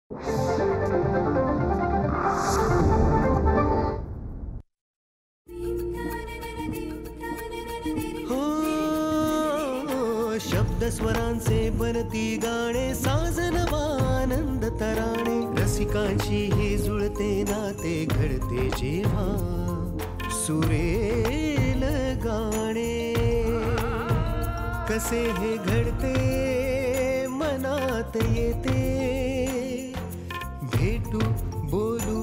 शब्द स्वरांचे बनती गाणे, साजनवानंद तराणे, रसिकांची ही जुळते नाते घडते जेव्हा सुरेल गाणे. कसे हे घडते मनात येते, भेटू बोलू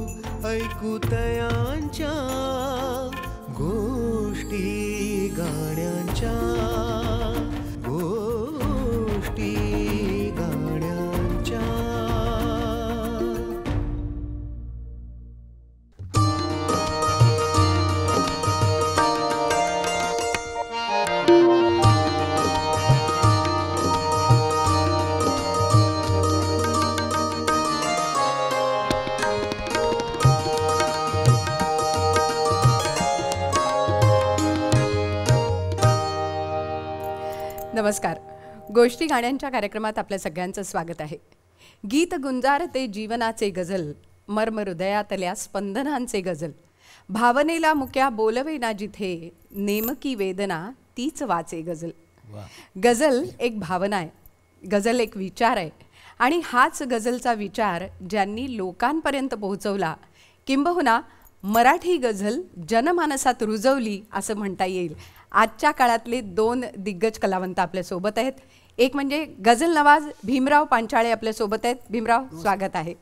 ऐकू तयांच्या गोष्टी गाण्यांच्या, गोष्टी गाण्यांच्या. नमस्कार. गोष्टी गाण्यांच्या कार्यक्रमात आपल्या सगळ्यांचं स्वागत आहे. गीत गुंजारते जीवनाचे गझल, मर्म हृदयातल्या स्पंदनांचे गझल, भावनेला मुक्या बोलवेना जिथे, नेमकी वेदना तीच वाचे गझल. गझल एक भावना आहे, गझल एक विचार आहे, आणि हाच गझलचा विचार ज्यांनी लोकांपर्यंत पोहोचवला, किंबहुना मराठी गझल जनमानसात रुजवली असं म्हणता येईल. आजच्या काळातले दोन दिग्गज कलावंत आपल्यासोबत आहेत. एक म्हणजे गझल नवाज भीमराव पांचाळे आपल्यासोबत आहेत. भीमराव, स्वागत आहे.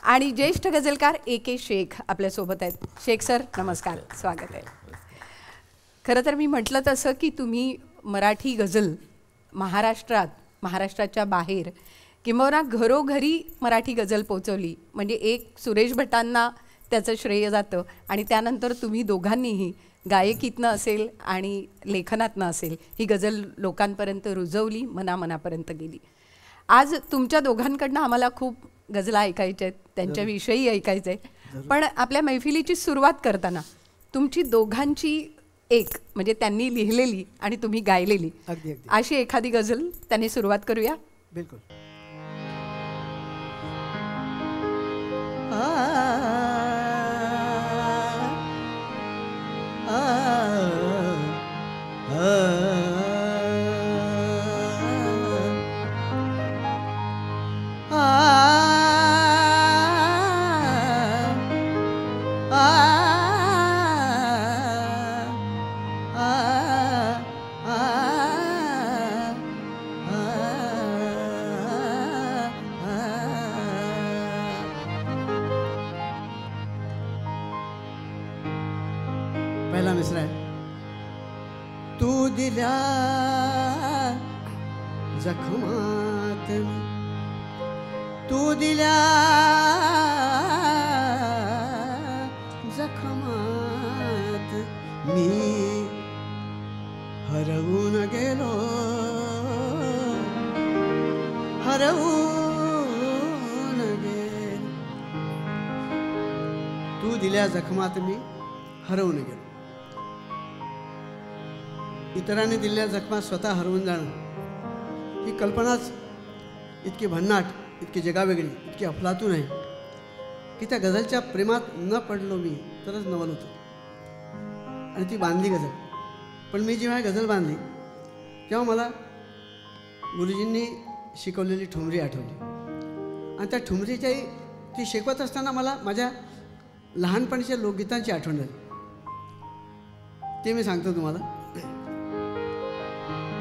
आणि ज्येष्ठ गझलकार A.K. शेख आपल्यासोबत आहेत. शेख सर, नमस्कार, स्वागत आहे. खरं तर मी म्हटलं तसं की तुम्ही मराठी गझल महाराष्ट्रात, महाराष्ट्राच्या बाहेर किंवा घरोघरी मराठी गझल पोचवली. म्हणजे एक सुरेश भटांना त्याचं श्रेय जातं, आणि त्यानंतर तुम्ही दोघांनीही गायकीतनं असेल आणि लेखनातनं असेल ही गझल लोकांपर्यंत रुजवली, मनामनापर्यंत गेली. आज तुमच्या दोघांकडनं आम्हाला खूप गझला ऐकायच्या आहेत, त्यांच्याविषयी ऐकायचं आहे. पण आपल्या मैफिलीची सुरुवात करताना तुमची दोघांची एक म्हणजे त्यांनी लिहिलेली आणि तुम्ही गायलेली अशी एखादी गझल त्यांनी सुरुवात करूया. बिलकुल. पहिला मिसरा आहे. तू दिल्या जखमात, तू दिल्या जखमात मी हरवून गेलो, हरवून गेलो. तू दिल्या जखमात मी हरवून गेलो. इतरांनी दिलेल्या जखमा स्वतः हरवून जाणं ही कल्पनाच इतकी भन्नाट, इतकी जगावेगळी, इतकी अफलातून आहे की त्या गझलच्या प्रेमात न पडलो मी तरच नवल होतं. आणि ती बांधली गझल. पण मी जेव्हा गझल बांधली तेव्हा मला गुरुजींनी शिकवलेली ठुमरी आठवली. आणि त्या ठुमरीच्याही ती शिकवत असताना मला माझ्या लहानपणीच्या लोकगीतांची आठवण झाली. ते मी सांगतो तुम्हाला.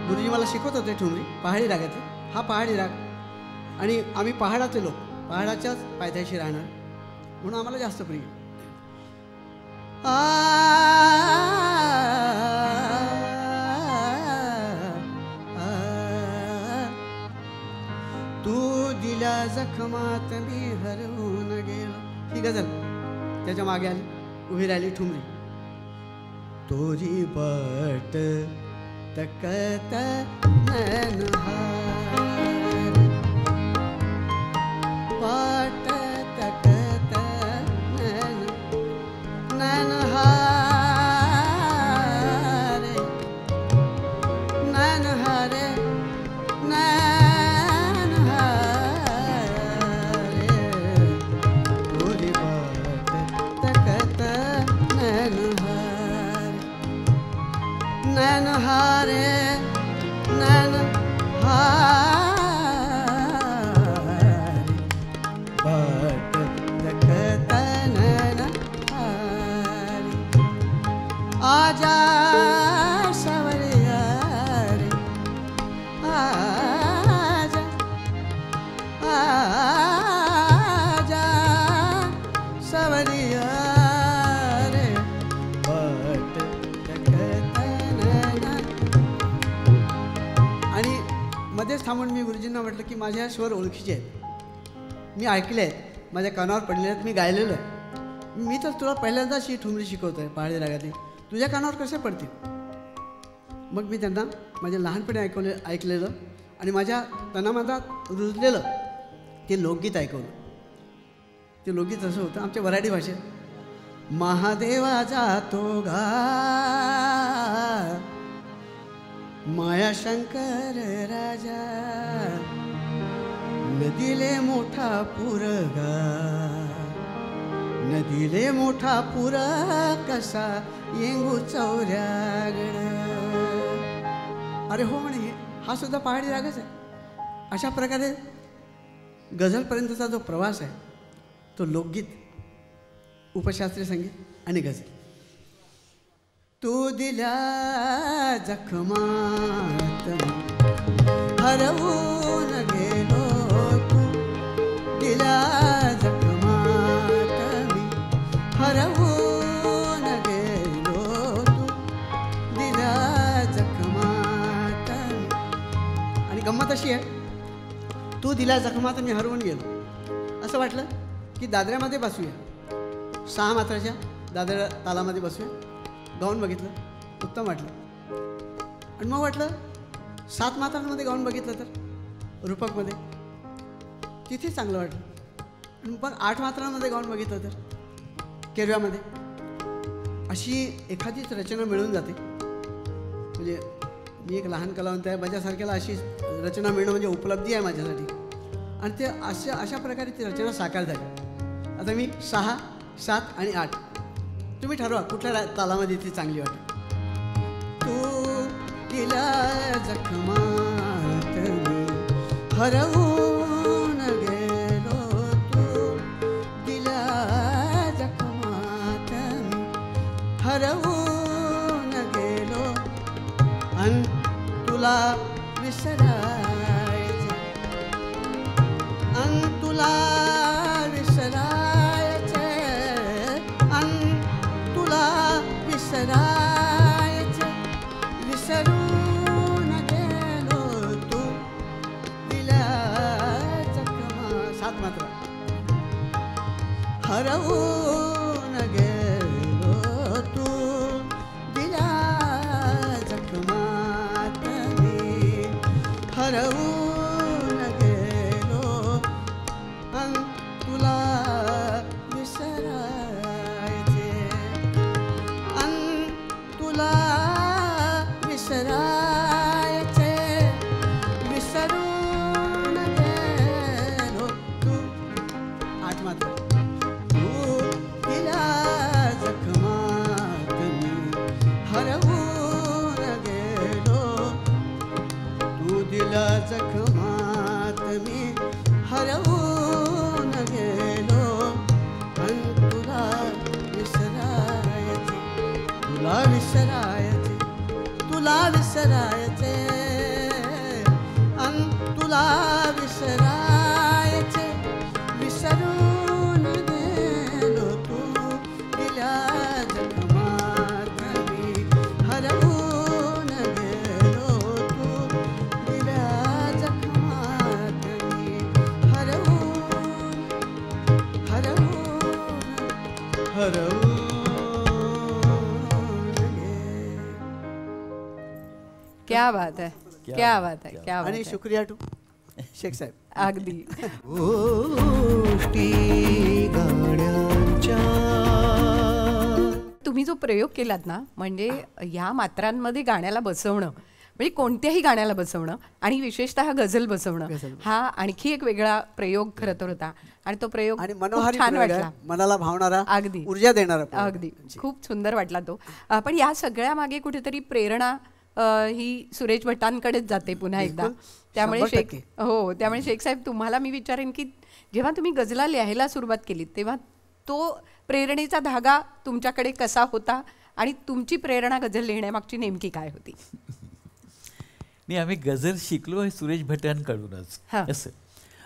गुरुजी मला शिकवत होते ठुमरी पहाडी रागात. हा पहाडी राग, आणि आम्ही पहाडाचे लोक, पहाडाच्याच पायथ्याशी राहणार म्हणून आम्हाला जास्त प्रिय. तू दिल्या जखमात मी हरवून गेलो. ही गझल त्याच्या मागे आली, उभी राहिली ठुमरी. तोरी बट तकत नैनहार, पाट तकत नैनहार, नैनहार, नैनहार. पट दखतनन हारी आजा सावरिया रे आजा आजा सावरिया रे पट दखतनन. आणि मध्येच थांबून मी गुरुजींना म्हटलं की माझ्या स्वर ओळखीचे आहेत, मी ऐकले आहेत, माझ्या कानावर पडलेले आहेत, मी गायलेलं आहे. मी तर तुला पहिल्यांदाच ही ठुमरी शिकवतो आहे पहाडी रागातली, तुझ्या कानावर कसे पडतील. मग मी त्यांना माझ्या लहानपणी ऐकलेलं आणि माझ्या तनामनात रुजलेलं ते लोकगीत ऐकवलं. ते लोकगीत असं होतं आमच्या वऱ्हाडी भाषेत. महादेवा जातो गा माया शंकर राजा, नदीले मोठा पुरगा, नदीले मोठा पुर कसा येंगू चौऱ्यागड. अरे हो म्हणे, हा सुद्धा पहाडी रागच आहे. अशा प्रकारे गझलपर्यंतचा जो प्रवास आहे तो लोकगीत, उपशास्त्रीय संगीत आणि गझल. तू दिल्या जखमात हरवून गेलो, तू दिल्या जखमात मी हरवून गेलो, तू दिल्या जखमात. आणि गंमत अशी आहे, तू दिल्या जखमात मी हरवून गेलो असं वाटलं की दादऱ्यामध्ये बसूया, 6 मात्राच्या दादऱ्या तालामध्ये बसूया. गाऊन बघितलं, उत्तम वाटलं. आणि मग वाटलं 7 मात्रांमध्ये गाऊन बघितलं तर रूपकमध्ये, तिथे चांगलं वाटलं. आणि मग 8 मात्रांमध्ये गाऊन बघितलं तर केरव्यामध्ये. अशी एखादीच रचना मिळून जाते. म्हणजे मी एक लहान कलावंत आहे, माझ्यासारख्याला अशी रचना मिळणं म्हणजे उपलब्धी आहे माझ्यासाठी. आणि ते अशा प्रकारे ती रचना साकार झाली. आता मी 6, 7 आणि 8, तुम्ही ठरवा कुठल्या तालामध्ये ती चांगली वाटेल. तू दिल्या जखमात मी हरवून गेलो, तू दिल्या जखमात मी हरवून गेलो. अन तुला विसरायचे, अन तुला विसरायचे, अन तुला विसरायचे, विसरून गेलो, तू दिल्या जखमा. 7 मात्रा. हरवून गेलो, तू दिल्या जखमात मी हरवून गेलो. अन तुला विसरायचे, अन तुला विसरायचे, विसरून गेलो, तू. 8 मात्र. तू दिल्या जखमात मी हरवून गेलो, तू दिल्या जखमात मी हरवून गेलो. अन तुला विसरायचे, तुला विसरायचे, तुला विसरायचे, अन तुला विसरायचे, विसरून गेलो, तू दिल्या जखमात मी हरवून गेलो, तू दिल्या जखमात मी हरवून क्या बात आहे, क्या बात आहे, क्या बात आणि आहे. शुक्रिया टू शेख साहेब. अगदी. गोष्टी गाण्यांच्या. तुम्ही जो प्रयोग केलात ना, म्हणजे ह्या मात्रांमध्ये गाण्याला बसवणं, म्हणजे कोणत्याही गाण्याला बसवणं आणि विशेषतः गझल बसवणं, हा आणखी एक वेगळा प्रयोग खरं तर होता. आणि तो प्रयोग आणि खूप मनोहारी छान प्रयोग आहे, वाटला, मनाला भावणारा, अगदी ऊर्जा देणारा प्रयोग. अगदी खूप सुंदर वाटला तो. पण या सगळ्या मागे कुठेतरी प्रेरणा ही सुरेश भटांकडेच जाते पुन्हा एकदा. त्यामुळे 100% शेख, हो, त्यामुळे शेख साहेब तुम्हाला मी विचारेन की जेव्हा तुम्ही गझला लिहायला सुरुवात केली तेव्हा तो प्रेरणेचा धागा तुमच्याकडे कसा होता आणि तुमची प्रेरणा गझल लिहिण्यामागची नेमकी काय होती? नाही, आम्ही गझल शिकलो आहे सुरेश भटांकडूनच हां. असं.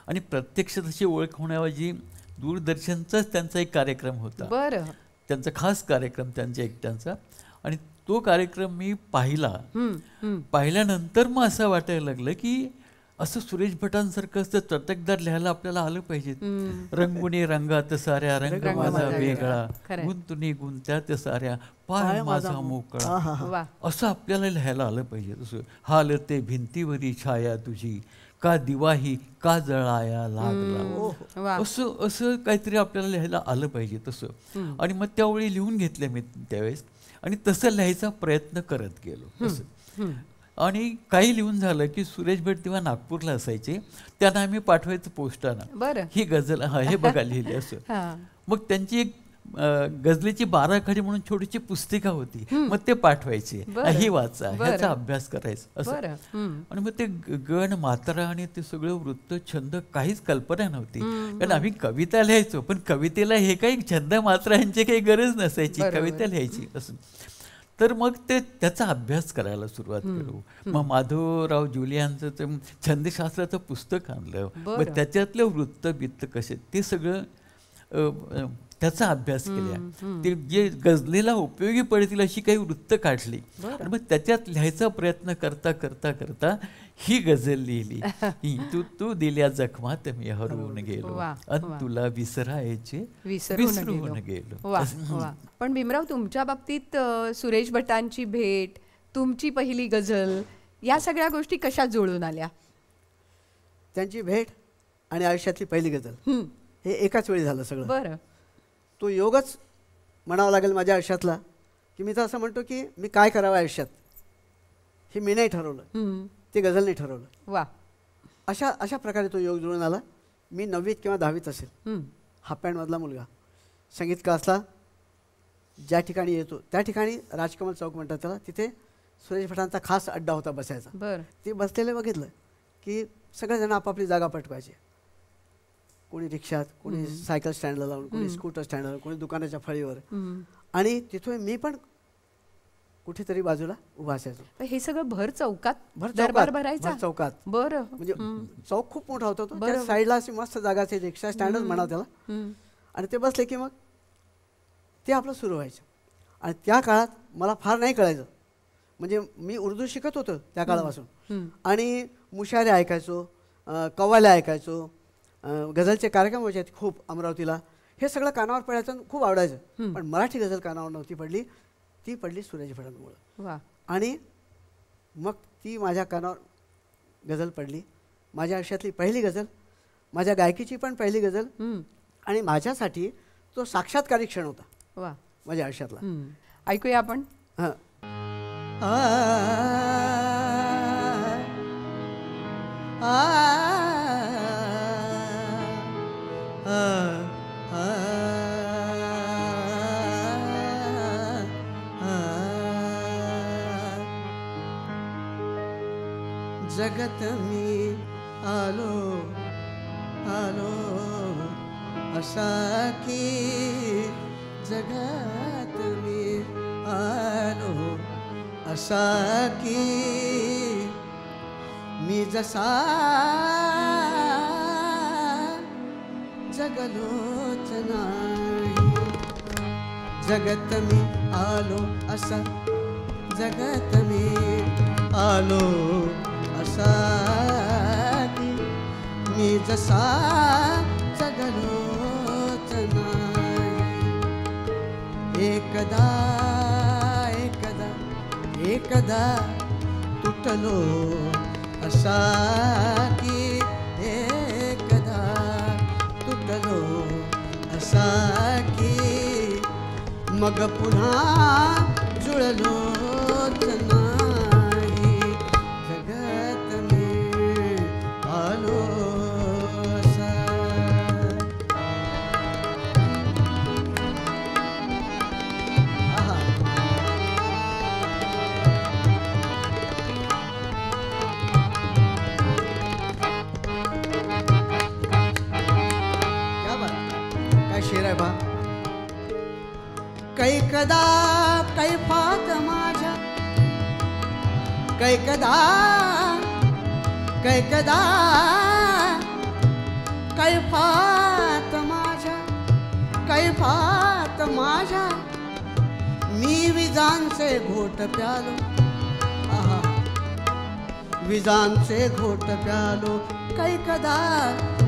आणि प्रत्यक्ष तशी ओळख होण्याऐवजी दूरदर्शनचाच त्यांचा एक कार्यक्रम होता, बरं. त्यांचा खास कार्यक्रम त्यांच्या एकट्यांचा. आणि तो कार्यक्रम मी पाहिल्यानंतर मग असं वाटायला लागलं की असं सुरेश भटांसारखं असं चटकदार लिहायला आपल्याला आलं पाहिजे. रंगुनी रंगात साऱ्या रंग माझा वेगळा, खरंय. गुंतुनी गुंत्यात साऱ्या पाय माझा मोकळा, वा. असं आपल्याला लिहायला आलं पाहिजे. तसं हालते भिंतीवरी छाया तुझी, का दिवाही का जळाया लागला, वा. असं असं काहीतरी आपल्याला लिहायला आलं पाहिजे तसं. आणि मग त्यावेळी लिहून घेतले मी त्यावेळेस आणि तसं लिहायचा प्रयत्न करत गेलो असं. आणि काही लिहून झालं की सुरेश भट तेव्हा नागपूरला असायचे, त्यांना आम्ही पाठवायचं पोस्टानं, बरं. ही गझल हे बघा लिहिली असं. हां. मग त्यांची एक गझलेची 12 खडी म्हणून छोटीशी पुस्तिका होती, मग ते पाठवायचे, बरं. ही वाचा, बरं. ह्याचा अभ्यास करायचा असं. बरं. आणि मग ते गण मात्रा आणि ते सगळं वृत्त छंद काहीच कल्पना नव्हती. कारण आम्ही कविता लिहायचो, पण कवितेला हे काही छंद मात्रा यांची काही गरज नसायची, बरोबर. कविता लिहायची असं. तर मग ते त्याचा अभ्यास करायला सुरुवात केलो. मग माधवराव जुलियांचं ते छंदशास्त्राचं पुस्तक आणलं, बरं. मग त्याच्यातलं वृत्त बित्त कसे ते सगळं त्याचा अभ्यास केला. ते जे गझलेला उपयोगी पडतील अशी काही वृत्त काढली आणि मग त्याच्यात लिहायचा प्रयत्न करता करता करता ही गझल लिहिली. तू दिल्या जखमात मी हरवून गेलो, वा, अन वा. तुला विसरायचे विसरून गेलो. वा, वा. पण भीमराव, तुमच्या बाबतीत सुरेश भटांची भेट, तुमची पहिली गझल, या सगळ्या गोष्टी कशा जुळून आल्या? त्यांची भेट आणि आयुष्यातली पहिली गझल हे एकाच वेळी झालं सगळं. बरं. तो योगच म्हणावा लागेल माझ्या आयुष्यातला, की मी तर असं म्हणतो की मी काय करावं आयुष्यात हे मी नाही ठरवलं, ते गझलने ठरवलं. वा. अशा प्रकारे तो योग जुळून आला. मी 9वीत किंवा 10वीत असेल, हापॅन्डमधला मुलगा, संगीत क्लासला ज्या ठिकाणी येतो त्या ठिकाणी राजकमल चौक म्हणतात त्याला, तिथे सुरेश भटांचा खास अड्डा होता बसायचा. बरं. ते बसलेले बघितलं की सगळेजण आपापली जागा पटवायचे. कोणी रिक्षात, कोणी सायकल स्टँडला लावून, कोणी स्कूटर स्टँडला, कोणी दुकानाच्या फळीवर. आणि तिथून मी पण कुठेतरी बाजूला उभा असायचो. हे सगळं भर चौकात भर दरबार चौकात, भरायचा? भर चौकात. बरं. म्हणजे चौक खूप मोठा होता तो. बरं. त्या साईडला अशी मस्त जागा असायची, रिक्षा स्टँडच म्हणावं त्याला. आणि ते बसले की मग ते आपलं सुरू व्हायचं. आणि त्या काळात मला फार नाही कळायचं, म्हणजे मी उर्दू शिकत होतो त्या काळापासून. आणि मुशायरे ऐकायचो, कव्वाल्या ऐकायचो, गझलचे कार्यक्रम व्हायचे खूप अमरावतीला. हे सगळं कानावर पडायचं आणि खूप आवडायचं. पण मराठी गझल कानावर नव्हती पडली, ती पडली सुरेश भटांमुळं. वा. आणि मग ती माझ्या कानावर गझल पडली, माझ्या आयुष्यातली पहिली गझल, माझ्या गायकीची पण पहिली गझल. आणि माझ्यासाठी तो साक्षात्कारी क्षण होता. वा. माझ्या आयुष्यातला. ऐकूया आपण. हां. जगत मी आलो आलो असा की, जगत मी आलो असा की, मी जसा जगलोच नाही. जगत मी आलो असा, जगत मी आलो असा की, मी जसा जगलोच नाही. एकदा एकदा एकदा तुटलो असा की, एकदा तुटलो असा की, मग पुन्हा जुळलोच नाही. जगत मी आलो असा. आहे बा. कैकदा कैफात माझ्या, कैकदा कैकदा कैफात माझ्या, कैफात माझ्या मी विजांचे घोट प्यालो. आहा, विजांचे घोट प्यालो. कैकदा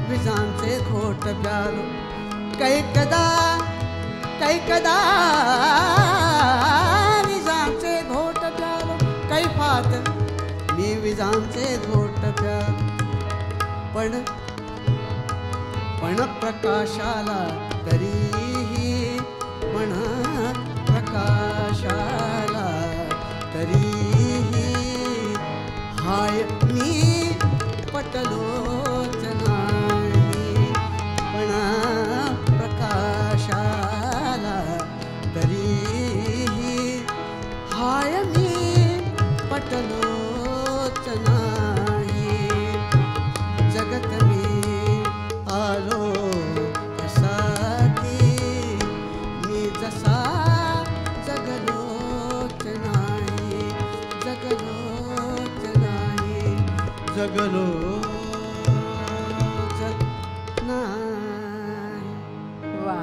विजांचे घोट प्यालो. कैकदा कैकदा विजांचे घोट प्यालो. कैफात मी विजांचे घोट प्यालो. पण प्रकाशाला तरीही, पण प्रकाशाला तरीही हाय मी पटलोच नाही. पण प्रकाशाला तरीही हाय मी पटलोच नाही. जगत मी आलो असाठी, मी जसा जगलोच नाही, जगलोच नाही, जगलोच नाही. वा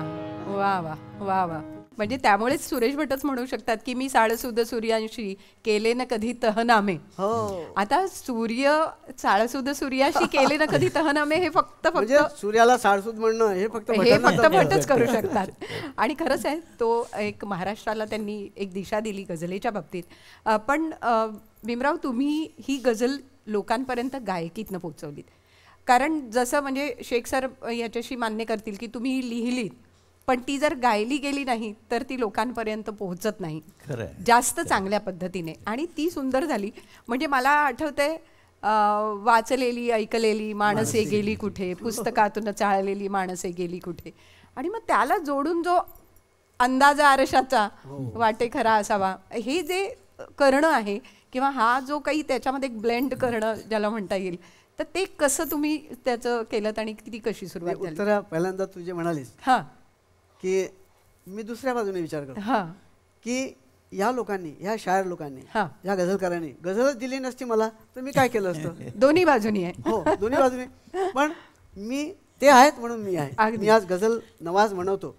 वा वा वा वा. म्हणजे त्यामुळेच सुरेश भटच म्हणू शकतात की मी साळसुद सूर्यांशी केले न कधी तहनामे. हो, आता सूर्य साळसुद सूर्याशी केले न कधी तहनामे हे फक्त म्हणजे सूर्याला साळसूद म्हणणं हे फक्त भटच करू शकतात. आणि खरंच आहे, तो एक महाराष्ट्राला त्यांनी एक दिशा दिली गझलेच्या बाबतीत. पण भीमराव, तुम्ही ही गझल लोकांपर्यंत गायकीतनं पोहोचवलीत. कारण जसं म्हणजे शेख सर याच्याशी मान्य करतील की तुम्ही लिहिलीत, पण ती जर गायली गेली नाही तर ती लोकांपर्यंत पोहोचत नाही जास्त चांगल्या पद्धतीने. आणि ती सुंदर झाली. म्हणजे मला आठवतंय, वाचलेली ऐकलेली माणसे गेली कुठे, पुस्तकातून चाळलेली माणसे गेली कुठे. आणि मग त्याला जोडून जो अंदाज आरशाचा वाटे खरा असावा, हे जे करणं आहे किंवा हा जो काही त्याच्यामध्ये एक ब्लेंड करणं ज्याला म्हणता येईल, तर ते कसं तुम्ही त्याचं केलं आणि ती कशी सुरुवात झाली? उत्तर पहिल्यांदा तू जे म्हणालीस हां की मी दुसऱ्या बाजूने विचार करतो हां की या लोकांनी, ह्या शायर लोकांनी, हां. ह्या गझलकारांनी गझलच दिली नसती मला तर मी काय केलं असतं. दोन्ही बाजूनी आहे. हो, दोन्ही बाजूने. पण मी ते आहेत म्हणून मी आहे. अगदी. मी आज गझल नवाज म्हणवतो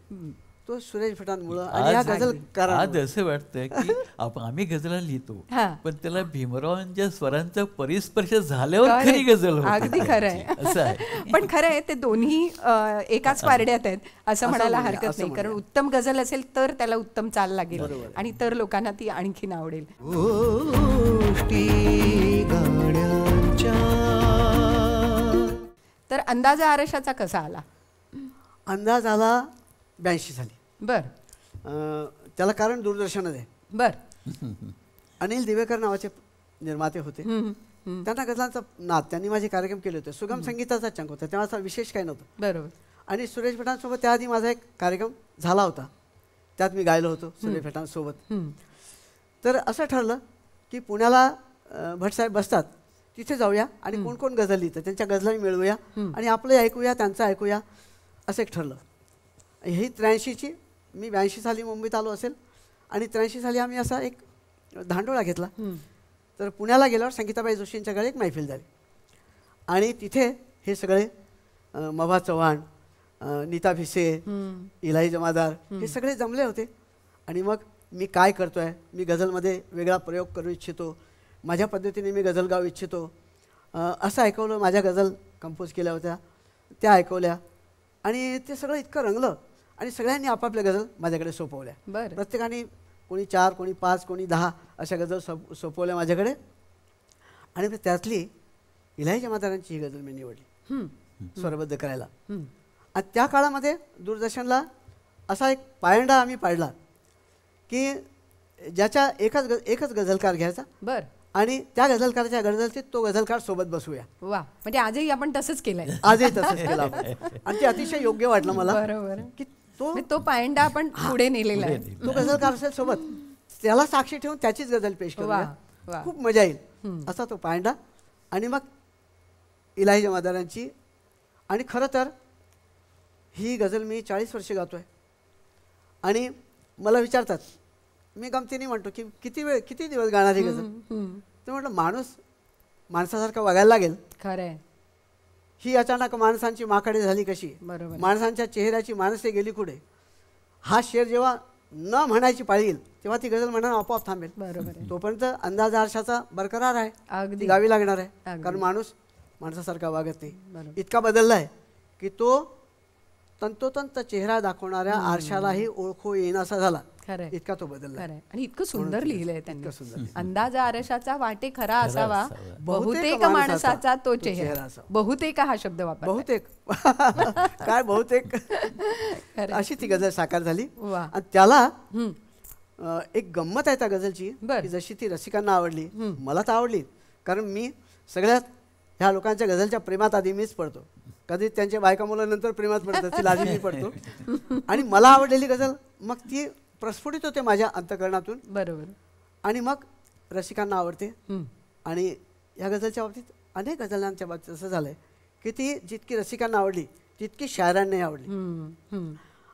तो सुरेश भटांमुळं आणि या आज गझलकारांमुळं. असं वाटतं की आम्ही गझला लिहितो, हां. पण त्याला भीमरावांच्या स्वरांचा परिस्पर्श झाल्यावर खरी गझल होते. अगदी खरं आहे. असं आहे. पण खरं आहे, ते दोन्ही एकाच पारड्यात आहेत असं म्हणायला म्हणूया, हरकत असं नाही. कारण म्हणूया. उत्तम गझल असेल तर त्याला उत्तम चाल लागेल बरोबर. आणि तर लोकांना ती आणखीन आवडेल. गोष्टी गाण्यांच्या. तर अंदाज आरशाचा कसा आला? अंदाज आला 82 साली. बर त्याला कारण दूरदर्शनच आहे. बर. अनिल दिवेकर नावाचे निर्माते होते. हम्म, हम्म. त्यांना गझलांचा नाद, त्यांनी माझे कार्यक्रम केले होते. सुगम संगीताचा चंक होता, तेव्हा असा विशेष काही नव्हतं. बरोबर. आणि सुरेश भटांसोबत त्याआधी माझा एक कार्यक्रम झाला होता, त्यात मी गायलो होतो सुरेश भटांसोबत. हम्म. तर असं ठरलं की पुण्याला भटसाहेब बसतात, तिथे जाऊया आणि कोण कोण गझल लिहितं त्यांच्या गझला मिळवूया आणि आपलं ऐकूया, त्यांचं ऐकूया, असं एक ठरलं. ही 83ची, मी 82 साली मुंबईत आलो असेल आणि 83 साली आम्ही असा एक धांडोळा घेतला. तर पुण्याला गेल्यावर संगीताबाई जोशींच्याकडे एक मैफिल झाली आणि तिथे हे सगळे मभा चव्हाण, नीता भिसे, इलाही जमादार हे सगळे जमले होते. आणि मग मी काय करतो आहे, मी गझलमध्ये वेगळा प्रयोग करू इच्छितो, माझ्या पद्धतीने मी गझल गाऊ इच्छितो, असं ऐकवलं. माझ्या गझल कंपोज केल्या होत्या, त्या ऐकवल्या आणि ते सगळं इतकं रंगलं आणि सगळ्यांनी आपापल्या गझल माझ्याकडे सोपवल्या. बरं. प्रत्येकाने कोणी 4, कोणी 5, कोणी 10 अशा गझल सोपवल्या माझ्याकडे. आणि मग त्यातली इलाही जमादारांची ही गझल मी निवडली स्वरबद्ध करायला. आणि त्या काळामध्ये दूरदर्शनला असा एक पायंडा आम्ही पाडला की ज्याच्या एकच गझलकार घ्यायचा. बर. आणि त्या गझलकाराच्या गझलचे तो गझलकार सोबत बसूया. वा, म्हणजे आजही आपण तसंच केलंय. आजही तसंच केलं आपण. आणि ते अतिशय योग्य वाटलं मला. बरोबर. की तो तो पायंडा आपण पुढे नेलेला आहे. तो गझलकार असेल सोबत, त्याला साक्षी ठेवून त्याचीच गझल पेश वा, करूया, वा. खूप मजा येईल असा तो पायंडा. आणि मग इलाही जमादारांची. आणि खरं तर ही गझल मी 40 वर्षे गातो आहे आणि मला विचारतात, मी गमतीने म्हणतो की किती दिवस गाणार ही गझल. तर म्हटलं माणसासारखं वागायला लागेल. खरंय. ही अचानक माणसांची माकडे झाली कशी, बरोबर. माणसांच्या चेहऱ्याची माणसे गेली कुठे. हा शेर जेव्हा न म्हणायची पाळी येईल तेव्हा ती गझल म्हणणं आपोआप थांबेल. बरोबर आहे. तोपर्यंत अंदाज आरशाचा बरकरार आहे, अगदी. ती गावी लागणार आहे. अगदी. कारण माणूस माणसासारखा वागत नाही. बरोबर. इतका बदलला आहे की तो तंतोतंत चेहरा दाखवणाऱ्या आरशालाही ओळखू येईनासा झाला. खरंय. इतका तो बदलला. खरंय. आणि इतकं सुंदर लिहिलंय इतकं त्यांनी. सुंदर. अंदाज आरशाचा वाटे खरा असावा, बहुतेक बहुतेक माणसाचा तो चेहरा चेहरा. असावा. बहुतेक हा शब्द वापर. बहुतेक काय बहुतेक खरंय. अशी ती गझल साकार झाली. वा. आणि त्याला एक गंमत आहे त्या गझलची बर. की जशी ती रसिकांना आवडली, मला तर आवडली. कारण मी सगळ्यात ह्या लोकांच्या गझलच्या प्रेमात आधी मीच पडतो. कधी त्यांच्या बायका मुलांनंतर प्रेमात पडतात, ती आधी मी पडतो. आणि मला आवडलेली गझल मग ती प्रस्फुटित होते माझ्या अंतःकरणातून. बरोबर. आणि मग रसिकांना आवडते. आणि या गझलच्या बाबतीत अनेक गझलांच्या बाबतीत असं झालं आहे की ती जितकी रसिकांना आवडली तितकी शायरांनाही आवडली.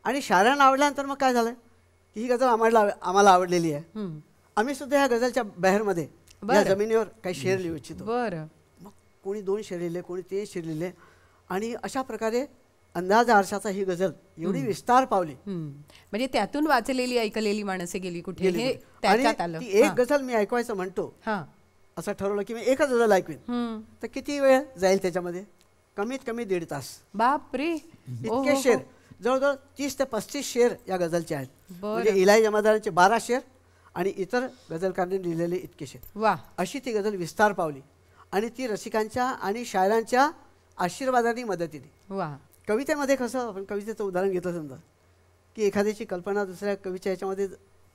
आणि शायरांना आवडल्यानंतर मग काय झालं की ही गझल आम्हाला आवडलेली आहे. आम्ही सुद्धा ह्या गझलच्या बॅहेरमध्ये या जमिनीवर काही शेर लिहू इच्छितो. बरं. मग कोणी 2 शेर लिहिले, कोणी 3 शेर लिहिले. आणि अशा प्रकारे अंदाज आरशाचा ही गझल एवढी विस्तार पावली. म्हणजे त्यातून वाचलेली ऐकलेली माणसे गेली कुठे हे आणि त्याच्यात आलं. ती एक गझल मी ऐकवायचं म्हणतो, हां. असं ठरवलं की मी एकच गझल ऐकवीन. तर किती वेळ जाईल त्याच्यामध्ये? कमीत कमी 1.5 तास. बापरे. इतके शेर, जवळजवळ 30 ते 35 शेर या गझलचे आहेत. म्हणजे इलाही जमादारांचे 12 शेर आणि इतर गझलकारांनी लिहिलेले इतके शेर. वा. अशी ती गझल विस्तार पावली आणि ती रसिकांच्या आणि शायरांच्या आशीर्वादाने मदतीने. वा. कवितेमध्ये कसं, आपण कवितेचं उदाहरण घेतलं समजा की एखाद्याची कल्पना दुसऱ्या कवीच्या ह्याच्यामध्ये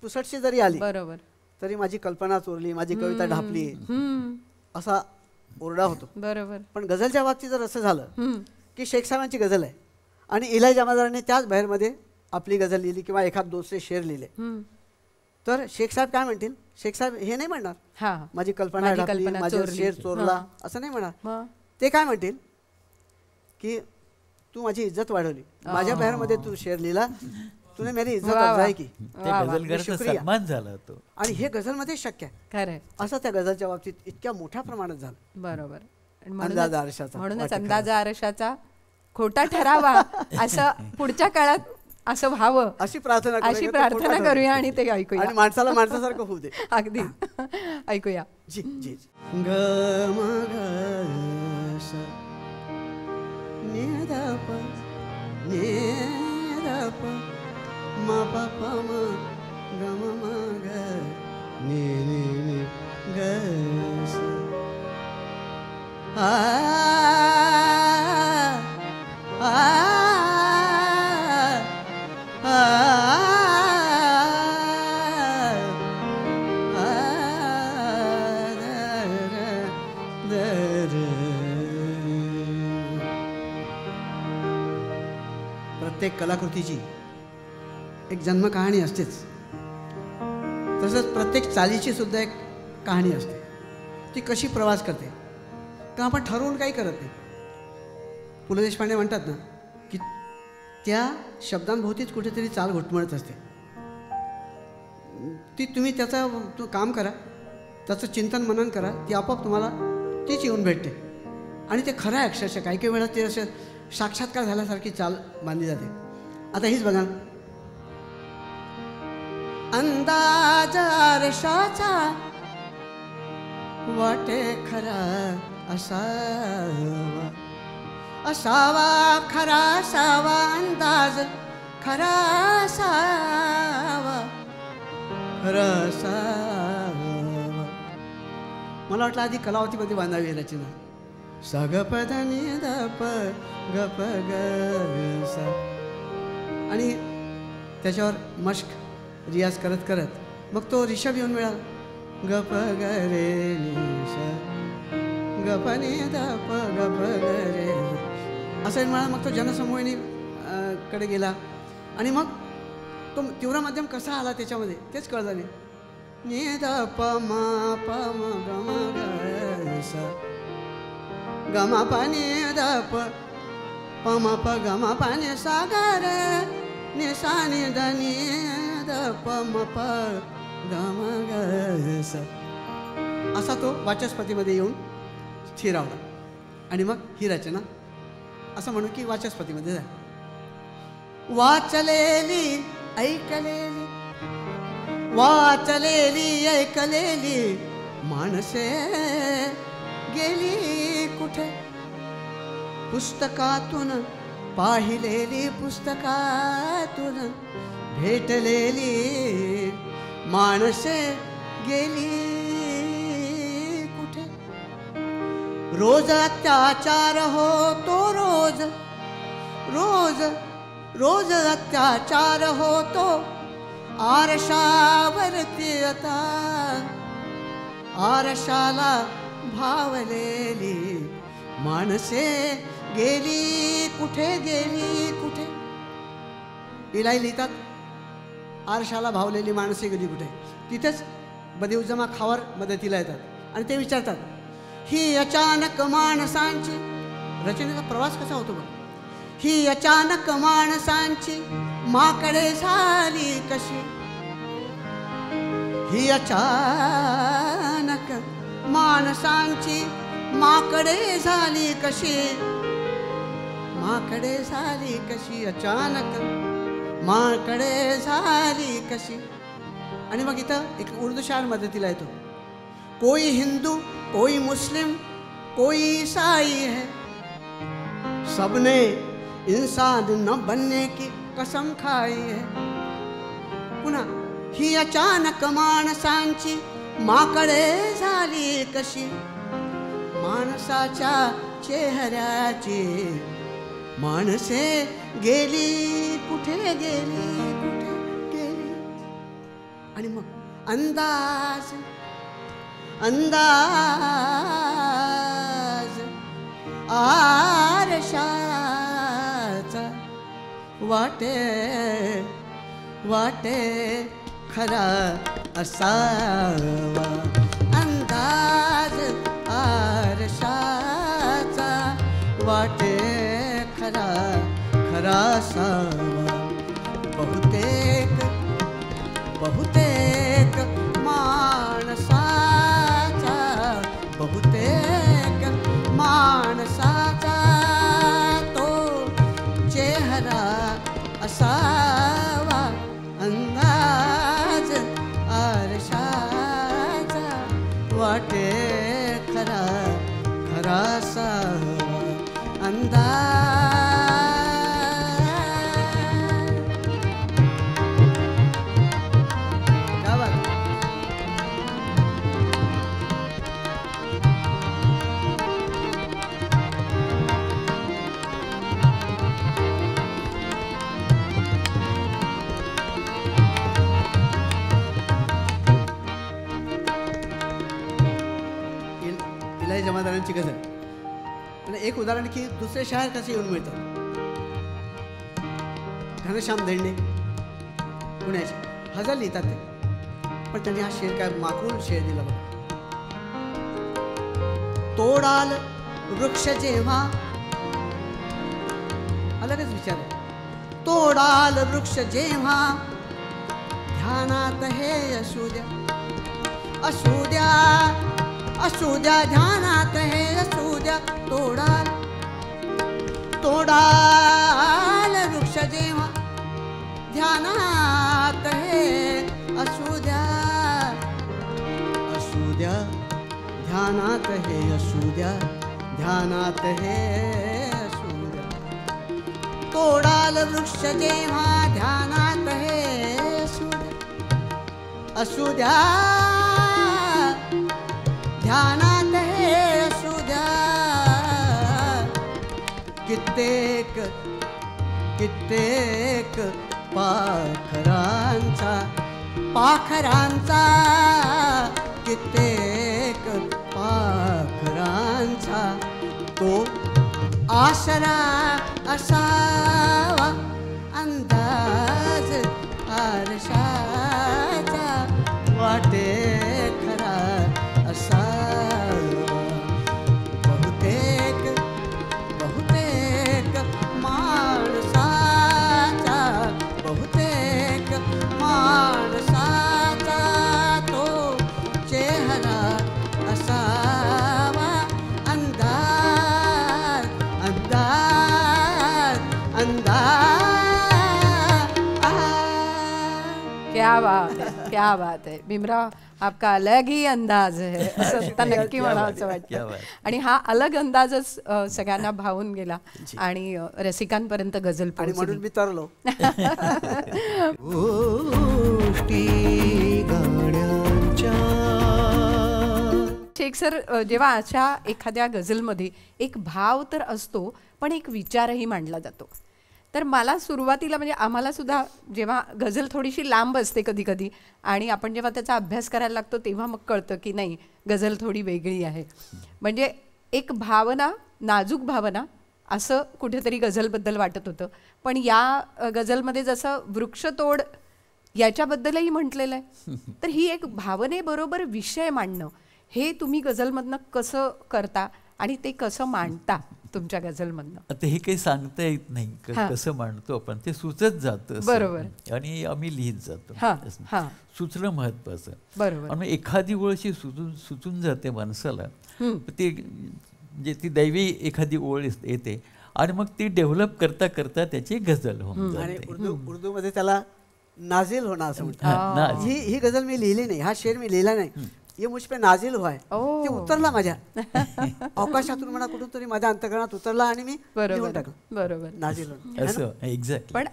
पुसटशी जरी आली, बरोबर, तरी माझी कल्पना चोरली, माझी कविता ढापली असा ओरडा होतो. बरोबर. पण गझलच्या बाबतीत जर असं झालं की शेख साहेबांची गझल आहे आणि इलाही जमादारांनी त्याच बाहेरमध्ये आपली गझल लिहिली किंवा एखाद 2 शेर लिहिले, तर शेख साहेब काय म्हणतील? शेख साहेब हे नाही म्हणणार हां, माझी कल्पना ढापली, माझा शेर चोरला, असं नाही म्हणणार. ते काय म्हणतील की तू माझी इज्जत वाढवली, माझ्या बॅहेरमध्ये तू शेर लिहिला, तुने मेरी इज्जत अफजाई की. सन्मान झाला तो. आणि हे गझलमध्ये शक्य आहे. खरंय. असं त्या गझलच्या बाबतीत इतक्या मोठ्या प्रमाणात झालं. बरोबर. अंदाज आरशाचा, म्हणूनच अंदाज आरशाचा खोटा ठरावा असं पुढच्या काळात असं व्हावं अशी प्रार्थना करूया आणि ते ऐकूया. आणि माणसाला माणसासारखं होऊ दे. अगदी. ऐकूया. जी जी. प्रत्येक कलाकृतीची एक जन्म कहाणी असतेच, तसंच प्रत्येक चालीची सुद्धा एक कहाणी असते. ती कशी प्रवास करते का आपण ठरवून काही करत नाही. पु ल देशपांडे म्हणतात ना की त्या शब्दांभोवतीच कुठेतरी चाल घुटमळत असते. ती तुम्ही त्याचं काम करा, त्याचं चिंतन मनन करा, ती आपोआप तुम्हाला तीच येऊन भेटते. आणि ते खरं आहे अक्षरशः. काही काही वेळा ते असं साक्षात्कार झाल्यासारखी चाल बांधली जाते. आता हीच बघा, अंदाज आरशाचा वाटे खरा असावा, असावा खरा असावा, अंदाज खरा असावा, खरा असावा. मला वाटलं आधी कलावतीमध्ये बांधावी रचना. सा ग प ध नि ध प ग प ग सा. आणि त्याच्यावर मश्क रियाज करत करत मग तो ऋषभ येऊन मिळाला. ग प ग रे नि सा, ग प नि ध प ग प ग रे असं मिळाला. मग तो जनसमूहिनी कडे गेला आणि मग तो तीव्र माध्यम कसा आला त्याच्यामध्ये तेच कळलं नाही. नि ध प म प म ग म ग सा, ग म प नि ध प पम प ग म प नि सा ग रे नि सा नि ध नि द पम प ग म ग स असा तो वाचस्पतीमध्ये येऊन स्थिरावला. आणि मग ही रचना असं म्हणू की वाचस्पतीमध्ये झाली. वाचलेली ऐकलेली वाचलेली ऐकलेली माणसे गेली कुठे. पुस्तकातून पाहिलेली पुस्तकातून भेटलेली माणसे गेली कुठे. रोज अत्याचार होतो रोज रोज रोज अत्याचार होतो आरशावरती आता. आरशाला भावलेली माणसे गेली कुठे गेली कुठे. इलाही लिहितात आरशाला भावलेली माणसे गेली कुठे. तिथेच बदिउजमा खावर मदतीला येतात आणि ते विचारतात ही अचानक माणसांची रचनेचा प्रवास कसा होतो बघ. ही अचानक माणसांची माकडे झाली कशी. ही अचानक माणसांची माकडे झाली कशी. माकडे झाली कशी अचानक माकडे झाली कशी. आणि मग इथं एक उर्दू शायर मदतीला येतो. कोई हिंदू कोई मुस्लिम कोई ईसाई है सबने इंसान न बनने की कसम खाई है. पुन्हा ही अचानक माणसांची माकडे झाली कशी. माणसाच्या चेहऱ्याची माणसे गेली कुठे गेली कुठे गेली. आणि मग अंदाज अंदाज आरशाचा वाटे वाटे खरा असावा. अंदाज आरशाचा वाटे खरा खरा असावा. बहुतेक बहुतेक माणसाचा बहुतेक माणसाचा तो चेहरा असावा. अंदाज आरशाचा वाटे खरा खरा असावा. अंदाज जमादारांची गझल. आणि एक उदाहरण की दुसरे शायर कसे येऊन मिळतात. घनश्याम धेंडे पुण्याचे हजर लिहितात ते. पण त्यांनी हा शेर काय माकूल शेर दिला बघा. तोडाल वृक्ष जेव्हा अलगच विचार आहे. तोडाल वृक्ष जेव्हा ध्यानात हे असू द्या असू द्या असू द्या ध्यानात हे असू द्या. तोडाल तोडाल वृक्ष जेव्हा ध्यानात हे असू द्या असू द्या ध्यानात हे असू द्या ध्यानात हे असू द्या. तोडाल वृक्ष जेव्हा ध्यानात हे असू द्या असू द्या ध्यानात हे असू द्या. कित्येक कित्येक पाखरांचा पाखरांचा कित्येक पाखरांचा तो आसरा असावा. अंदाज आरशाचा वाटे खरा असावा. बहुतेक बहुतेक क्या बात है भीमराव, आपका अलग ही अंदाज है असं आता नक्की म्हणावंसं वाटतं. आणि हा अलग अंदाजच सगळ्यांना भावून गेला आणि रसिकांपर्यंत गझल आणि म्हणून पोहोचली. मी तरलो. गोष्टी गाण्यांच्या. शेख सर, जेव्हा अशा एखाद्या गझलमध्ये एक भाव तर असतो पण एक विचारही मांडला जातो, तर मला सुरुवातीला म्हणजे आम्हाला सुद्धा जेव्हा गझल थोडीशी लांब असते कधी कधी आणि आपण जेव्हा त्याचा अभ्यास करायला लागतो तेव्हा मग कळतं की नाही गझल थोडी वेगळी आहे. म्हणजे एक भावना, नाजूक भावना असं कुठेतरी गझलबद्दल वाटत होतं. पण या गझलमध्ये जसं वृक्षतोड याच्याबद्दलही म्हटलेलं आहे, तर ही एक भावनेबरोबर विषय मांडणं हे तुम्ही गझलमधनं कसं करता आणि ते कसं मांडता तुमच्या गझलमधनं? आता हे काही सांगता येत नाही हां. कसं मांडतो आपण, ते सुचत जातं असं. बरोबर. आणि आम्ही लिहित जातो हां, असं. हां. सुचणं महत्वाचं. बरोबर. आणि एखादी ओळ अशी सुचून जाते माणसाला, ती म्हणजे ती दैवी एखादी ओळ येते आणि मग ती डेव्हलप करता करता त्याची गझल होऊन आणि जाते. उर्दूमध्ये त्याला नाझिल होणं असं म्हणतात. हां, नाझ. ही गझल मी लिहिली नाही, हा शेर मी लिहिला नाही. ये मुझ पे नाझिल हुआ है. ओ. ते उतरला माझ्या अवकाशातून म्हणा कुठून तरी माझ्या अंतकरणात उतरला आणि मी लिहून बरोबर टाकलं. बरोबर. नाझिल होणं. असं एक्झॅक्टली. पण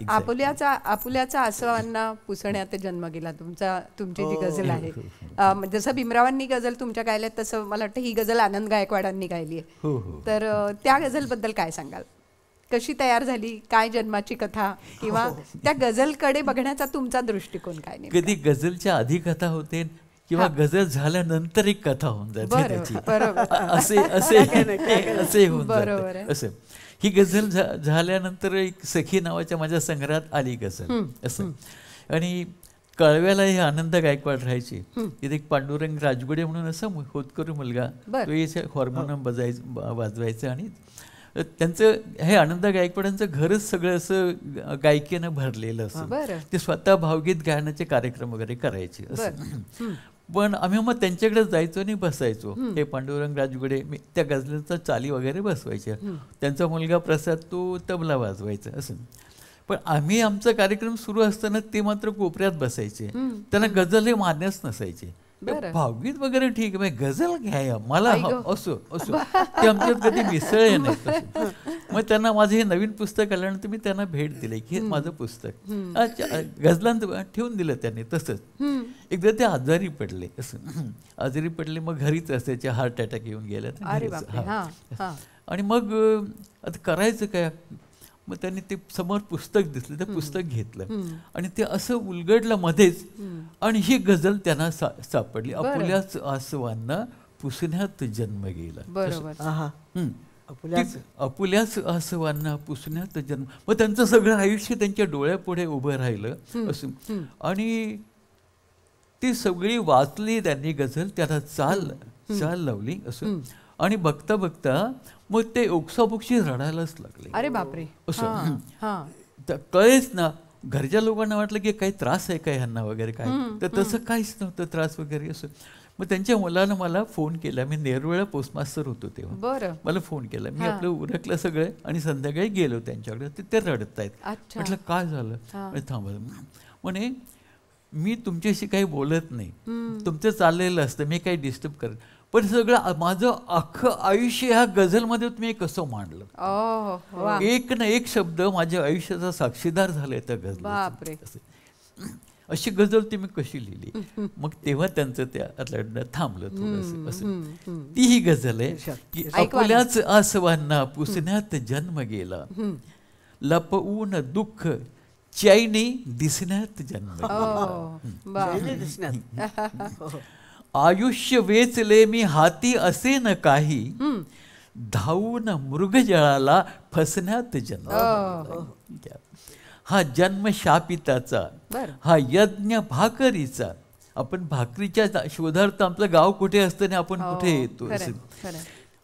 आपुल्याचा आसवांना पुसण्यात जन्म गेला तुमची जी गझल आहे. जसं भीमरावांनी गझल तुमच्या गायल्यात तसं मला वाटतं ही गझल आनंद गायकवाडांनी गायली आहे. हो हो. तर त्या गझलबद्दल काय सांगाल? कशी तयार झाली, काय जन्माची कथा, किंवा त्या गझलकडे बघण्याचा तुमचा दृष्टिकोन काय नेमका? कधी गझलच्या आधी कथा होते किंवा गझल झाल्यानंतर एक कथा होऊन जाते बरोबर, त्याची. बरोबर. असे होऊन बरोबर आहे. जाते असं. ही गझल झाल्यानंतर एक सखी नावाच्या माझ्या संग्रहात आली गझल असं. आणि कळव्याला हे आनंद गायकवाड राहायचे. तिथे एक पांडुरंग राजगुडे म्हणून असा होतकरू मुलगा, बरं. तो याचे हार्मोनियम वाजवायचं. आणि त्यांचं हे आनंद गायकवाडांचं घरच सगळं असं गायकीनं भरलेलं असं. बरं. ते स्वतः भावगीत गायनाचे कार्यक्रम वगैरे करायचे असं. पण आम्ही मग त्यांच्याकडे जायचो आणि बसायचो. हे पांडुरंग राजगुडे त्या गझलेचा चाली वगैरे बसवायचे. त्यांचा मुलगा प्रसाद तो तबला वाजवायचा असं. पण आम्ही आमचा कार्यक्रम सुरू असताना ते मात्र कोपऱ्यात बसायचे. त्यांना गझल हे मान्यच नसायचे. भावगीत वगैरे ठीक आहे, गझल घ्या मला असो ते आमच्यात कधी मिसळले नाही. मग त्यांना माझं हे नवीन पुस्तक आल्यानंतर मी त्यांना भेट दिली की हे माझं पुस्तक. गझलांचं ठेवून दिलं त्यांनी तसंच. एकदा ते आजारी पडले असं. आजारी पडले, मग घरीच असायचे, हार्ट अटॅक येऊन गेला. आणि मग आता करायचं काय, मग त्यांनी ते समोर पुस्तक दिसलं, ते पुस्तक घेतलं आणि ते असं उलगडलं मध्येच. आणि ही गझल त्यांना सापडली. आपुल्याच आसवांना पुसण्यात जन्म गेला. बरोबर. आपुल्याच आसवांना पुसण्यात जन्म. मग त्यांचं सगळं आयुष्य त्यांच्या डोळ्यापुढे उभं राहिलं असं. आणि ती सगळी वाचली त्यांनी गझल, त्यांना चाल लावली असं. आणि बघता बघता मग ते ओक्साबोक्षी रडायलाच लागले. अरे बापरे. असं कळेच ना. घरच्या लोकांना वाटलं की काही त्रास आहे काय ह्यांना वगैरे काय, तर तसं काहीच नव्हतं त्रास वगैरे असं. मग त्यांच्या मुलानं मला फोन केला. मी नेरवेळा पोस्टमास्टर होतो तेव्हा. मला फोन केला. मी आपलं उरकलं सगळं आणि संध्याकाळी गेलो त्यांच्याकडे. ते रडतायत. म्हटलं काय झालं? थांबा म्हणे, मी तुमच्याशी काही बोलत नाही, तुमचं चाललेलं असतं, मी काही डिस्टर्ब करत, पण सगळं माझं अख्खं आयुष्य ह्या गझलमध्ये तुम्ही कसं मांडलं. एक ना एक शब्द माझ्या आयुष्याचा साक्षीदार झालाय त्या गझल. अशी गझल तुम्ही कशी लिहिली. मग तेव्हा त्यांचं त्या थांबलं थोडंसं असं. ती ही गझल आहे की आपुल्याच आसवांना पुसण्यात जन्म गेला, लपवून दुःख चैनी दिसण्यात जन्म गेला. आयुष्य वेचले मी हाती असे न काही, धावून मृगजळाला फसण्यात जन्म. हा जन्म शापिताचा, हा यज्ञ भाकरीचा. आपण भाकरीच्या शोधार्थ आपलं गाव कुठे असतं आणि आपण कुठे येतो.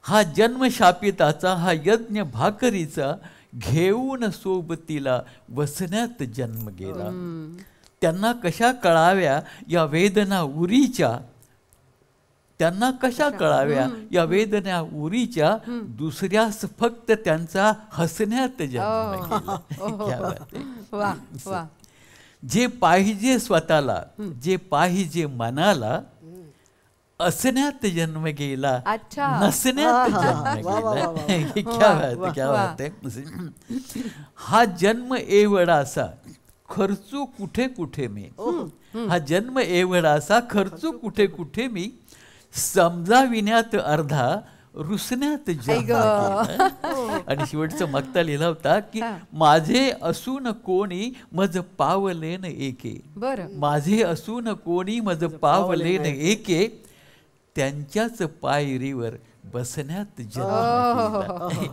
हा जन्म शापिताचा, हा यज्ञ भाकरीचा, घेऊन सोबतीला वसण्यात जन्म गेला. त्यांना कशा कळाव्या या वेदना उरीच्या, त्यांना कशा कळाव्या या वेदना उरीच्या, दुसऱ्यास फक्त त्यांचा हसण्यात जन्म गेला. जे पाहिजे स्वतःला, जे पाहिजे मनाला, असण्यात जन्म गेला, अच्छा. नसण्यात जन्म गेला. क्या बात आहे. हा जन्म एवढासा खर्चू कुठे कुठे मी, हा जन्म एवढासा खर्चू कुठे कुठे मी, समजाविण्यात अर्धा रुसण्यात जन्म गेला. आणि शेवटचा मक्ता लिहिला होता की माझे असून कोणी मज पावलेन एके, बरं. माझे असून कोणी मज पावलेन एके, त्यांच्याच पायरीवर बसण्यात जन्म.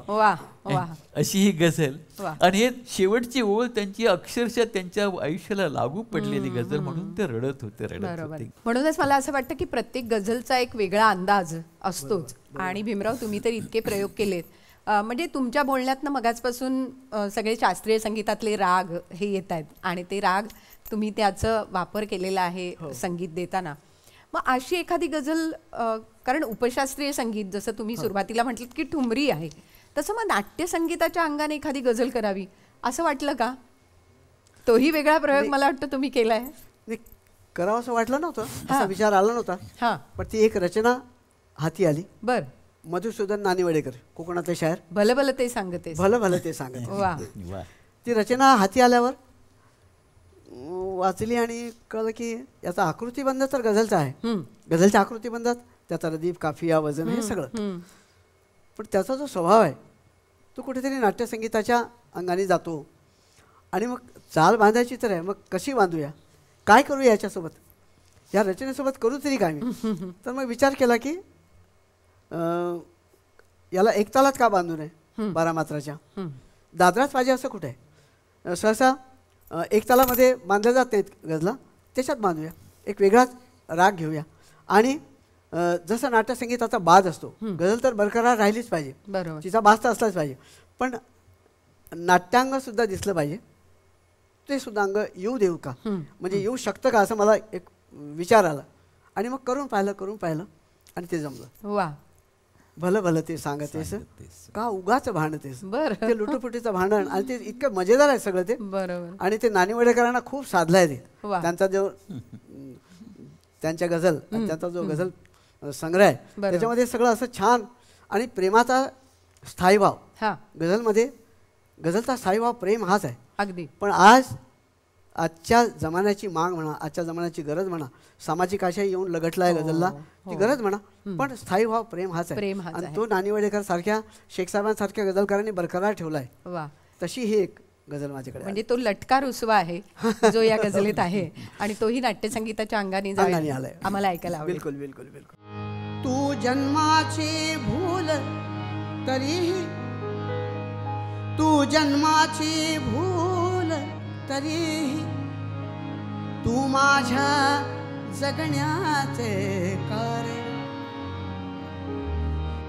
वा वा. अशी ही गझल. वा. आणि हे शेवटची ओळ त्यांची अक्षरशः त्यांच्या आयुष्याला लागू पडलेली गझल म्हणून ते रडत होते. बरोबर. म्हणूनच मला असं वाटतं की प्रत्येक गझलचा एक वेगळा अंदाज असतोच. आणि भीमराव, तुम्ही तर इतके प्रयोग केलेत, म्हणजे तुमच्या बोलण्यातनं मगाचपासून सगळे शास्त्रीय संगीतातले राग हे येत आहेत आणि ते राग तुम्ही त्याचा वापर केलेला आहे संगीत देताना. मग अशी एखादी गझल, कारण उपशास्त्रीय संगीत जसं तुम्ही सुरुवातीला म्हटलं की ठुमरी आहे, तसं मग नाट्यसंगीताच्या अंगाने एखादी गझल करावी असं वाटलं का? तोही वेगळा प्रयोग मला वाटतं तुम्ही केलाय. नाही, करावं असं वाटलं नव्हतं, असा विचार आला नव्हता. हां, पण ती एक रचना हाती आली. बर. मधुसूदन नानिवडेकर, कोकणातले शायर, भलं भलं ते सांगते. भलं भलं ते सांगत. वा. ती रचना हाती आल्यावर वाचली आणि कळलं की याचा आकृतीबंध तर गझलचा आहे. गझलच्या आकृतीबंधात त्याचा रदीफ, काफिया, वजन हे सगळं, पण त्याचा जो स्वभाव आहे तो कुठेतरी नाट्यसंगीताच्या अंगाने जातो. आणि मग चाल बांधायची तर आहे, मग कशी बांधूया, काय करूया याच्यासोबत, या रचनेसोबत करू तरी काय मी. तर मग विचार केला की याला एक तालात का बांधू नये, 12 मात्राच्या. दादराच पाहिजे असं कुठे आहे. सहसा एक तालामध्ये बांधल्या जात नाहीत गझला, त्याच्यात बांधूया, एक वेगळाच राग घेऊया. आणि जसं नाट्यसंगीताचा बाज असतो, गझल तर बरकरार राहिलीच पाहिजे, बरोबर, तिचा बाज तर असलाच पाहिजे, पण नाट्यांगसुद्धा दिसलं पाहिजे. ते सुद्धा अंग येऊ देऊ का, म्हणजे येऊ शकतं का, असं मला एक विचार आला. आणि मग करून पाहिलं आणि ते जमलं. वा. भलं भलं ते सांगतेस का उगाच भांडतेस. बरं. ते लुटुपुटीचं भांडण, आणि ते इतकं मजेदार आहे सगळं ते. बरोबर. आणि ते नानिवडेकरांना खूप साधलं आहे ते. वा. त्यांचा जो त्यांच्या गझल, त्यांचा जो गझल संग्रह आहे त्याच्यामध्ये सगळं असं छान. आणि प्रेमाचा स्थायीभाव, हा, गझलमध्ये गझलचा स्थायीभाव प्रेम हाच आहे. अगदी. पण आजच्या जमान्याची माग म्हणा, आजच्या जमान्याची गरज म्हणा, सामाजिक आशय येऊन लगटला आहे गझलला, ती गरज म्हणा, पण स्थायीभाव प्रेम हाच आहे. आणि तो नानिवडेकर सारख्या, शेख साहेबांसारख्या गझलकारांनी बरकरार ठेवला आहे. वा. तशी ही एक गझल माझ्याकडे. म्हणजे तो लटका रुसवा आहे जो या गझलेत आहे, आणि तोही नाट्यसंगीताच्या अंगाने आलाय, आम्हाला ऐकायला आवडेल. बिलकुल बिलकुल बिलकुल. तू जन्माची भूल तरीही, तू जन्माची भूल तरीही, तू माझ्या जगण्याचे कारण,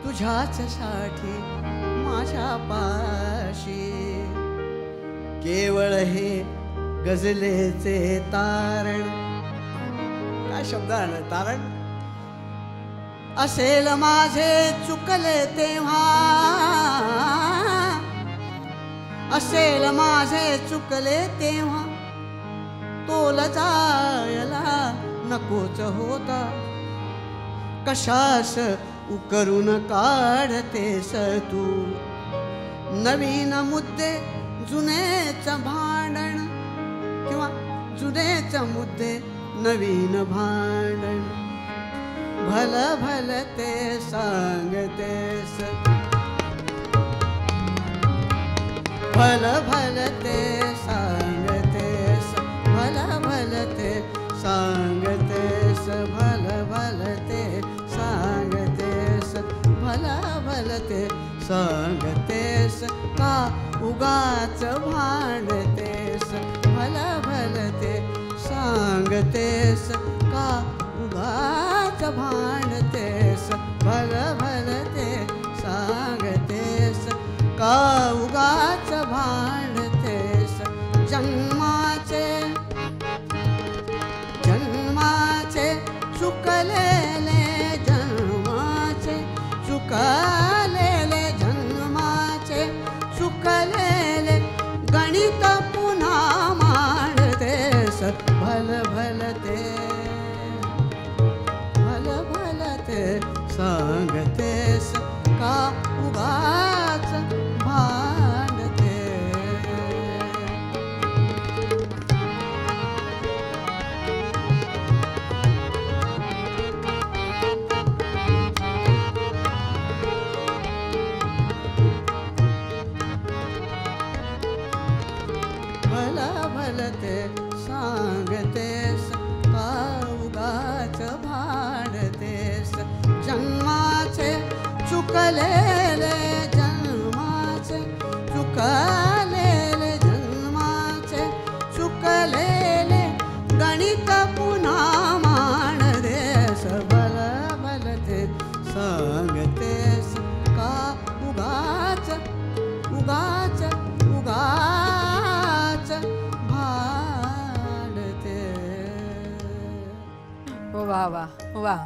तुझ्याच साठी माझ्या पाशी केवळ हे गझलेचे तारण. काय शब्द आहे तारण. असेल माझे चुकले तेव्हा, असेल माझे चुकले तेव्हा, तोल जायला नकोच होता. कशास उकरून काढतेस तू नवीन मुद्दे, जुनेच भांडण, किंवा जुनेच मुद्दे नवीन भांडण. भल भल ते सांगतेस, भल भल ते सांगतेस, भल भल ते सांगतेस, भल भल ते सांगतेस, भल भल ते सांगतेस का उगाच भांडतेस. भल भल ते सांगतेस का उगाच भांडतेस. भल भल ते सांगतेस का उगाच भांडतेस. जन्माचे जन्माचे चुकलेले, जन्माचे चुकलेले, जन्माचे चुकलेले गणित पुन्हा मांडतेस. सांगतेस का उगाच भांडतेस जन्माचे चुकलेले जन्माचे चुकलेले जन्माचे चुकलेले गणित पुन्हा मांडतेस बल बलते सांगतेस का उगाच उगाच उगाच भांडते. वा वा वा.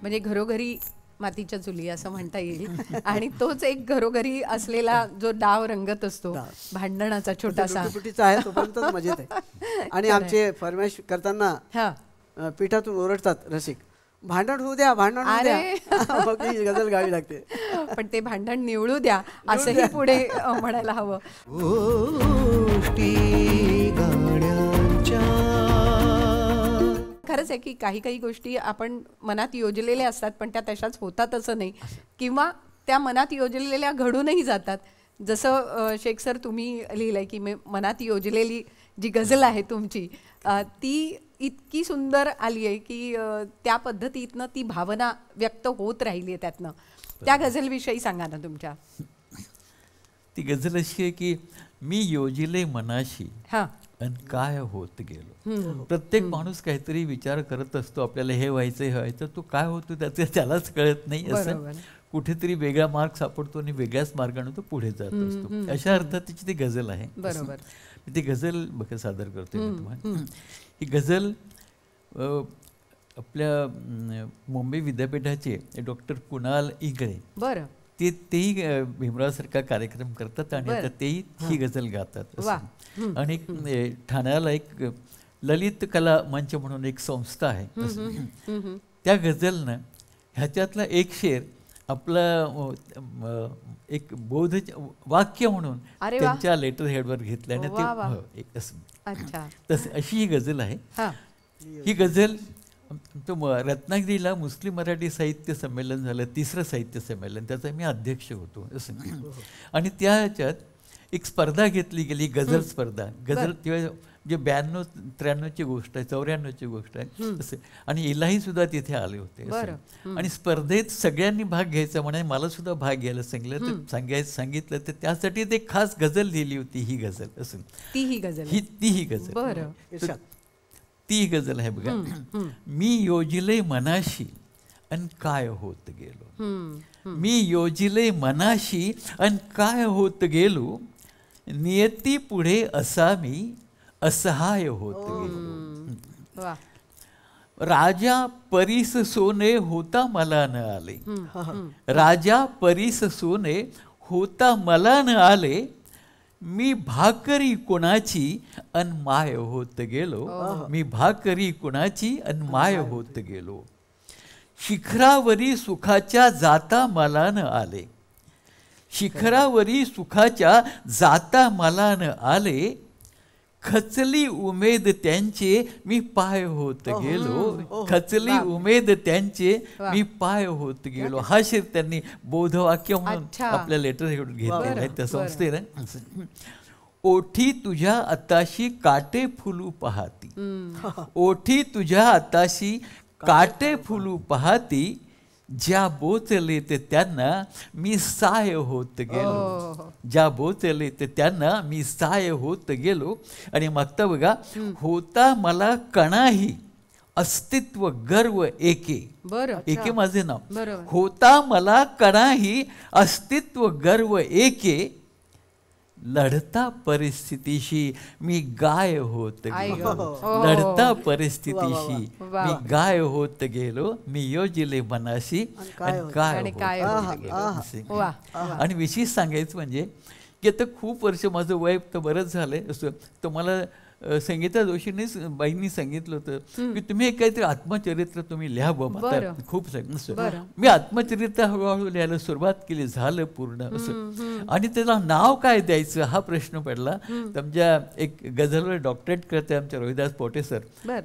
म्हणजे घरोघरी मातीच्या चुली असं म्हणता येईल. आणि तोच एक घरोघरी असलेला जो डाव रंगत असतो भांडणाचा छोटासा लुटीपुटीचा आहे तोपर्यंत मजेत आहे. आणि आमचे फरमाईश करताना हा पिठातून ओरडतात रसिक, भांडण होऊ द्या भांडण होऊ द्या. मग ही गझल गावी लागते. पण ते भांडण निवळू द्या असंही पुढे म्हणायला हवं. गोष्टी गाण्यांच्या. खरंच आहे की काही काही गोष्टी आपण मनात योजलेल्या असतात पण त्या तशाच होतात असं नाही, किंवा त्या मनात योजलेल्या घडूनही जातात. जसं शेख सर तुम्ही लिहिलंय की मनात योजलेली जी गझल आहे तुमची ती इतकी सुंदर आली आहे की त्या पद्धतीतनं ती भावना व्यक्त होत राहिली आहे त्यातनं. त्या गझलविषयी सांगा ना तुमच्या. ती गझल अशी आहे की मी योजिले मनाशी हां आणि काय होत गेलो. प्रत्येक माणूस काहीतरी विचार करत असतो, आपल्याला हे व्हायचं हे व्हायचं, तो काय होतो त्यालाच कळत नाही. असं कुठेतरी वेगळा मार्ग सापडतो आणि वेगळ्याच मार्गाने तो पुढे जात असतो. अशा अर्थाची ती गझल आहे. बरोबर. ती गझल बघा सादर करतोय मी तुम्हाला. ही गझल आपल्या मुंबई विद्यापीठाचे डॉक्टर कुणाल इंगळे बरं तेही भीमरावसारखा कार्यक्रम करतात आणि आता तेही ही गझल गातात. आणि ठाण्याला एक ललित कला मंच म्हणून एक संस्था आहे. त्या गझलनं ह्याच्यातला एक शेर आपला एक बौद्ध वाक्य म्हणून त्यांच्या लेटर हेडवर घेतल्याने ते एक तसं अशी ही गझल आहे. ही गझल रत्नागिरीला मुस्लिम मराठी साहित्य संमेलन झालं, 3रं साहित्य संमेलन, त्याचा मी अध्यक्ष होतो असं. आणि त्या ह्याच्यात एक स्पर्धा घेतली गेली, गझल स्पर्धा. गझल तेव्हा जे 92-93ची गोष्ट आहे, 94ची गोष्ट आहे असं. आणि इलाही सुद्धा तिथे आले होते. आणि स्पर्धेत सगळ्यांनी भाग घ्यायचा म्हणे, मला सुद्धा भाग घ्यायला सांगितलं तर त्यासाठी ते खास गझल लिहिली होती ही गझल असं. ती ही गझल ती गझल आहे बघा. मी योजिले मनाशी आणि काय होत गेलो. मी योजिले मनाशी आणि काय होत गेलो. नियती पुढे असा मी असहाय होत गेलो. राजा परीस सोने होता मला न आले. राजा परीस सोने होता मला न आले. मी भाकरी कोणाची अन माय होत गेलो. मी भाकरी कोणाची अन माय होत गेलो. शिखरावरी सुखाच्या जाता मला न आले. शिखरावरी सुखाच्या जाता मला न आले. खचली उमेद त्यांचे मी पाय होत गेलो. खचली उमेद त्यांचे मी पाय होत गेलो. हा शेर त्यांनी बौद्धवाक्य म्हणून आपल्या लेटर घेतलेला आहे त्या संस्थेने. ओठी तुझ्या आताशी काटे फुलू पाहती. ओठी तुझ्या आताशी काटे फुलू पाहती. ज्या बोचले ते त्यांना मी साय होत गेलो. ज्या बोचले ते त्यांना मी साय होत गेलो. आणि मागता बघा, होता मला कणाही अस्तित्व गर्व एके. एके माझे नाव. होता मला कणाही अस्तित्व गर्व एके. लढता परिस्थितीशी मी गाय होत गेलो. लढता परिस्थितीशी मी गाय होत गेलो. मी योजिले मनाशी आणि काय होत गेलो. आणि विशेष सांगायचं म्हणजे की आता खूप वर्ष माझं वय तर बरंच झालंय असं. तर मला संगीता जोशींनी बाईंनी सांगितलं होतं की तुम्ही एक काहीतरी आत्मचरित्र तुम्ही लिहा बाबा. खूप मी आत्मचरित्र हळूहळू लिहायला सुरुवात केली, झालं पूर्ण असं. आणि त्याला नाव काय द्यायचं हा प्रश्न पडला. तुमच्या एक गझलवर डॉक्टरेट करते आमच्या रोहिदास पोटे सर,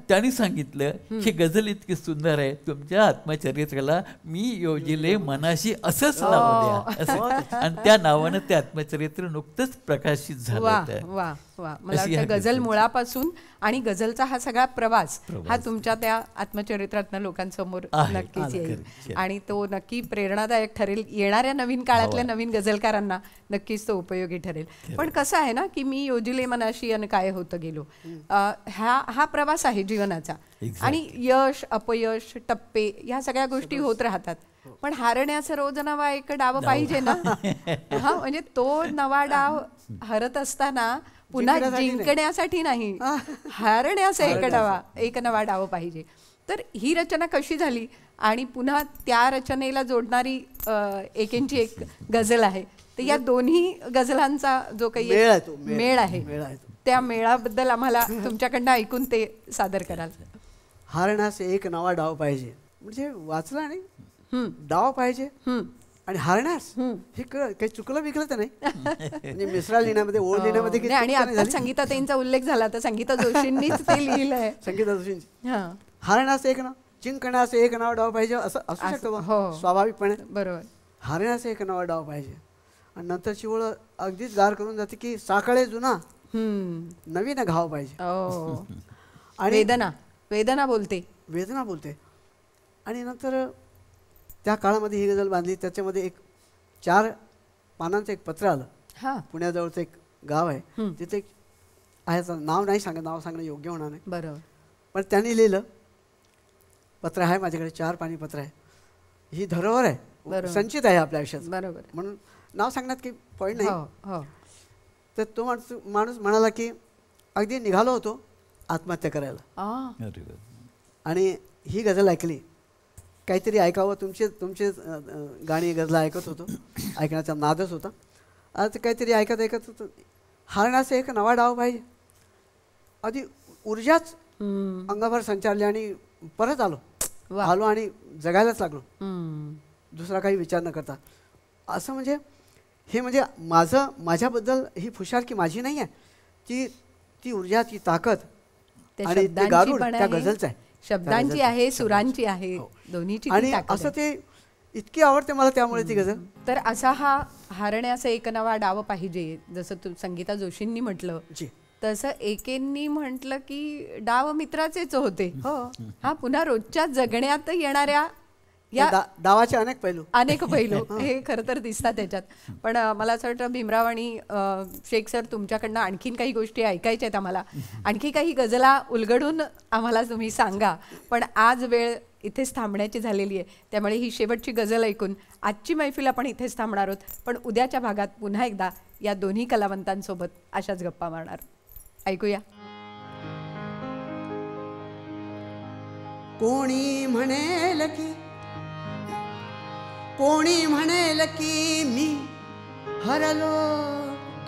त्यांनी सांगितलं ही गझल इतकी सुंदर आहे, तुमच्या आत्मचरित्राला मी योजिले मनाशी असंच नाव द्या असं. आणि त्या नावानं ते आत्मचरित्र नुकतंच प्रकाशित झालं. मला वाटतं गझल मुळा मुलापासून आणि गझलचा हा सगळा प्रवास हा तुमच्या त्या आत्मचरित्रातनं लोकांसमोर आहे, नक्कीच आहे, येईल खरंच. आणि तो नक्की प्रेरणादायक ठरेल. येणाऱ्या नवीन काळातल्या नवीन गझलकारांना नक्कीच तो उपयोगी ठरेल. पण कसं आहे ना की मी योजिले मनाशी अन काय होतं गेलो, हा प्रवास आहे जीवनाचा. आणि यश अपयश टप्पे ह्या सगळ्या गोष्टी होत राहतात. पण हारण्याचं रोज नवा एक डाव पाहिजे ना. हा म्हणजे तो नवा डाव हरत असताना पुन्हा जिंकण्यासाठी नाही, हारण्याचा एक नवा डाव पाहिजे. तर ही रचना कशी झाली आणि पुन्हा त्या रचनेला जोडणारी एकेंची एक गझल आहे. तर या दोन्ही गझलांचा जो काही मेळ आहे त्या मेळाबद्दल आम्हाला तुमच्याकडनं ऐकून ते सादर कराल. हारण्यास एक नवा डाव पाहिजे म्हणजे वाचला नाही, डाव पाहिजे आणि हारण्यास हे काही चुकलं विकलं तर नाही. म्हणजे मिसरा लिहिण्यामध्ये ओळ लिहिण्यामध्ये काही आणि चूक नाही आता झाली. संगीताताईंचा उल्लेख झाला तर संगीता जोशींनीच ते लिहिलंय. संगीता जोशींची हा हारण्यास एक नाव, जिंकण्यास एक नाव डाव पाहिजे असं असू शकतं बा. हो. स्वाभाविकपणे बरोबर. हारण्यास एक नवा डाव पाहिजे. आणि नंतरची ओळ अगदीच गार करून जाते की साखळे जुना नवीन घाव पाहिजे. आणि वेदना बोलते. वेदना बोलते. आणि नंतर त्या काळामध्ये ही गझल बांधली. त्याच्यामध्ये एक 4 पानांचं एक पत्र आलं. हा पुण्याजवळचं एक गाव आहे, तिथे एक आहे, नाव नाही सांगत, नाव सांगणं योग्य होणार नाही. बरोबर. पण त्यांनी लिहिलं, पत्र आहे माझ्याकडे, 4 पानी पत्र आहे, ही धरोहर आहे, संचित आहे आपल्या आयुष्यात. बरोबर. म्हणून नाव सांगण्यात काही पॉईंट हो, नाही. हो. तर तो माणूस म्हणाला की अगदी निघालो होतो आत्महत्या करायला. अरे वा. आणि ही गझल ऐकली, काहीतरी ऐकावं, तुमचे गाणी गझला ऐकत होतो, ऐकण्याचा नादच होता. आज काहीतरी ऐकत होतं. हारण्याचा एक नवा डाव पाहिजे. आधी ऊर्जाच अंगाभर संचारली आणि परत आलो आणि जगायलाच लागलो, दुसरा काही विचार न करता. असं म्हणजे हे म्हणजे माझ्याबद्दल ही फुशारकी माझी नाही आहे, ती ऊर्जा, ती ताकद आणि ते गारुड त्या गझलचं आहे. शब्दांची आहे, सुरांची आहे, दोन्हीची. आणि असं ते इतकी आवडते मला त्यामुळे ती गझल. तर असा हा हारण्याचा एक नवा डाव पाहिजे जसं संगीता जोशींनी म्हटलं, तसं एकेंनी म्हटलं की डाव मित्राचेच होते. हो, हा पुन्हा रोजच्या जगण्यात येणाऱ्या या डावाचे अनेक पैलू हे खरं तर दिसतात त्याच्यात. पण मला असं वाटतं भीमराव आणि शेख सर तुमच्याकडनं आणखीन काही गोष्टी ऐकायच्या आहेत आम्हाला. आणखी काही गझला उलगडून आम्हाला तुम्ही सांगा. पण आज वेळ इथेच थांबण्याची झालेली आहे, त्यामुळे ही शेवटची गझल ऐकून आजची मैफिल आपण इथेच थांबणार आहोत. पण उद्याच्या भागात पुन्हा एकदा या दोन्ही कलावंतांसोबत अशाच गप्पा मारणार. ऐकूया. कोणी म्हणेल की मी हरलो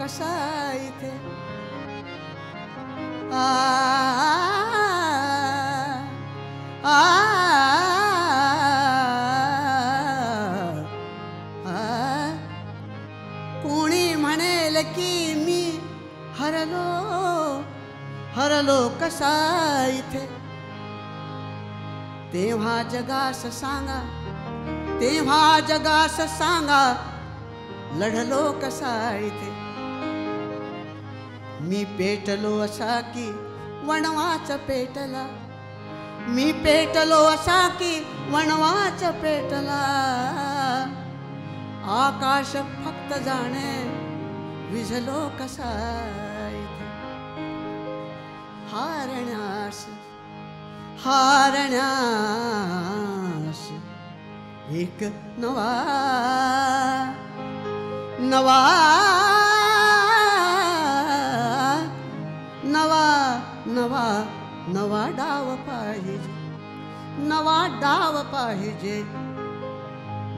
कसा इथे, कोणी म्हणेल की मी हरलो कसा इथे, तेव्हा जगास सांगा लढलो कसा इथे. मी पेटलो असा की वणवाच पेटला, मी पेटलो असा की वणवाच पेटला, आकाश फक्त जाणे विझलो कसा इथे. हारण्यास एक नवा डाव पाहिजे, नवा डाव पाहिजे,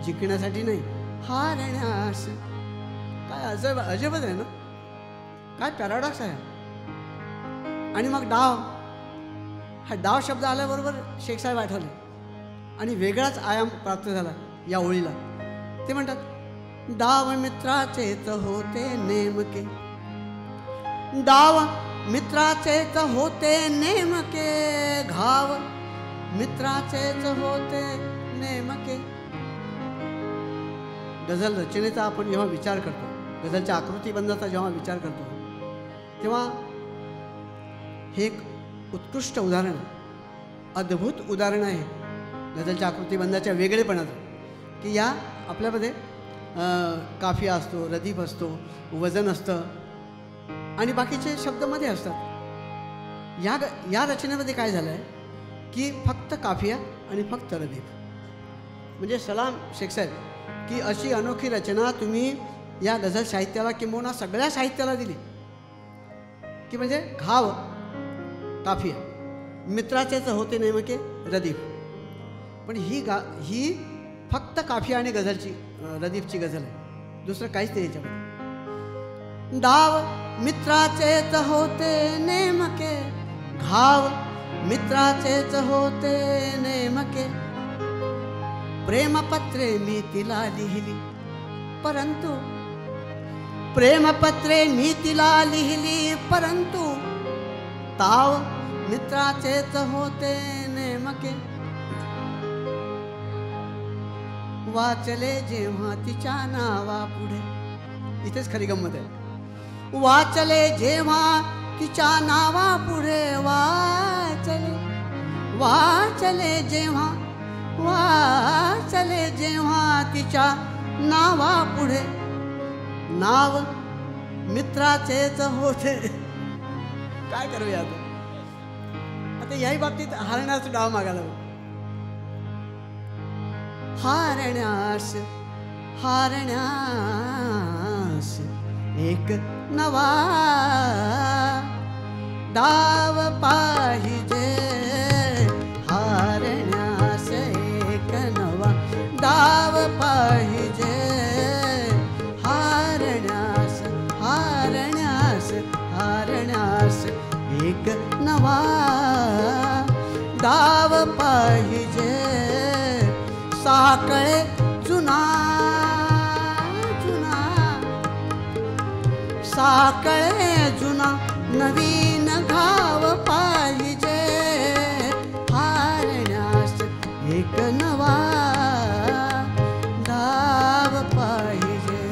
जिंकण्यासाठी नाही, हारण्यास. काय अजबच आहे ना, काय पॅराडॉक्स आहे. आणि मग हा डाव शब्द आल्याबरोबर शेख साहेब आठवले आणि वेगळाच आयाम प्राप्त झाला या ओळीला. ते म्हणतात, डाव मित्राचेच होते नेमके, डाव मित्राचेच होते नेमके, घाव मित्राचेच होते नेमके. गझल रचनेचा आपण जेव्हा विचार करतो, गझलच्या आकृतीबंधाचा जेव्हा विचार करतो, तेव्हा हे एक उत्कृष्ट उदाहरण, अद्भुत उदाहरण आहे गझलच्या आकृतिबंधाच्या वेगळेपणाचं, की या आपल्यामध्ये काफिया असतो, रदीफ असतो, वजन असतं आणि बाकीचे शब्दमध्ये असतात. या रचनेमध्ये काय झालं आहे की फक्त काफिया आणि फक्त रदीफ. म्हणजे सलाम शेख साहेब, की अशी अनोखी रचना तुम्ही या गझल साहित्याला किंबहुना सगळ्या साहित्याला दिली, की म्हणजे घाव काफिया, मित्राचेच होते नेमके रदीफ. पण ही फक्त काफिया आणि गझलची रदीफची गझल आहे, दुसरं काहीच नाही याच्यामध्ये. डाव मित्राचेच होते नेमके, घाव मित्राचेच होते नेमके, प्रेमपत्रे मी तिला लिहिली परंतु, प्रेमपत्रे मी तिला लिहिली परंतु, ताव मित्राचेच होते नेमके. वाचले जेव्हा तिच्या नावापुढे, इथेच खरी गंमत आहे, वाचले जेव्हा तिच्या नावापुढे, वाचले जेव्हा, वाचले जेव्हा तिच्या नावापुढे, नाव मित्राचेच होते. काय करूया आता याही बाबतीत हारण्यास डाव मागायला. हारण्यास हारण्यास एक नवा डाव पाहिजे, हारण्यास एक नवा डाव पाहिजे, हारण्यास हारण्यास हारण्यास एक नवा डाव पाहिजे. साकळे जुना जुना, साकळे जुना नवीन घाव पाहिजे, हारण्यास एक नवा डाव पाहिजे.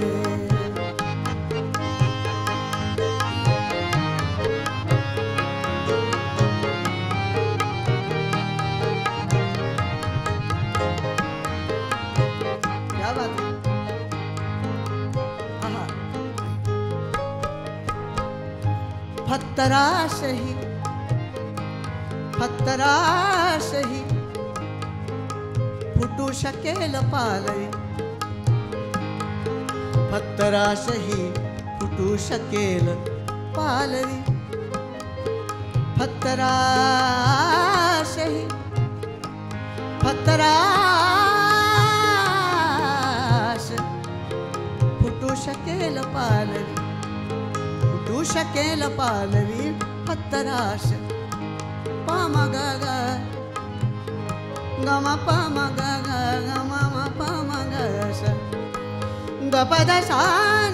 फत्तराशही फत्तराशही फुटू शकेल पालवी, फत्तराशही फुटू शकेल पालवी, फत्तराशही फत्तराश फुटू शकेल पालवी, फुटू शकेल पालवी, फत्तराश. पम ग ग गम पम ग ग गम पम ग स ग पद सा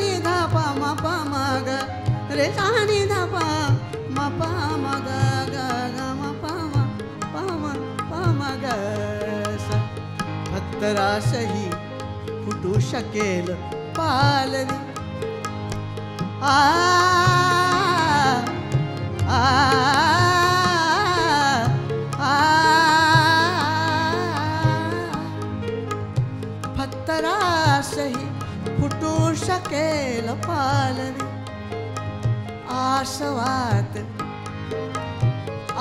नि ध पम पम ग रे सा नि ध प म पम ग ग गम पम पम पम ग स. फत्तराशही फुटू शकेल पालवी. आ आ आ फत्तराशही फुटू शकेल पालवी. आसवात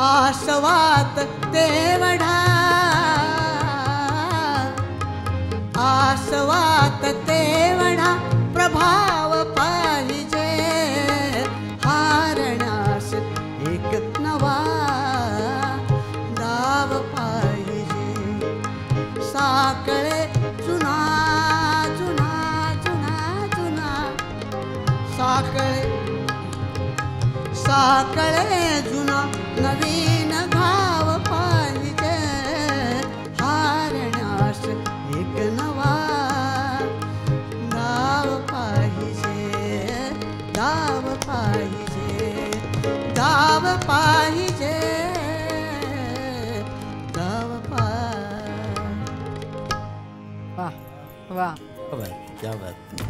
आसवात तेवढा, आसवात तेवढा प्रभाव पाहिजे, हारण्यास एक नवा डाव पाहिजे. साकळे जुना जुना जुना जुना, साकळे साकळे जुना नवीन घाव पाहिजे, हारण्यास एक नवा डाव पाहिजे, डाव पाहिजे, डाव पाहिजे, डाव पाहिजे. वा वा. क्या बात.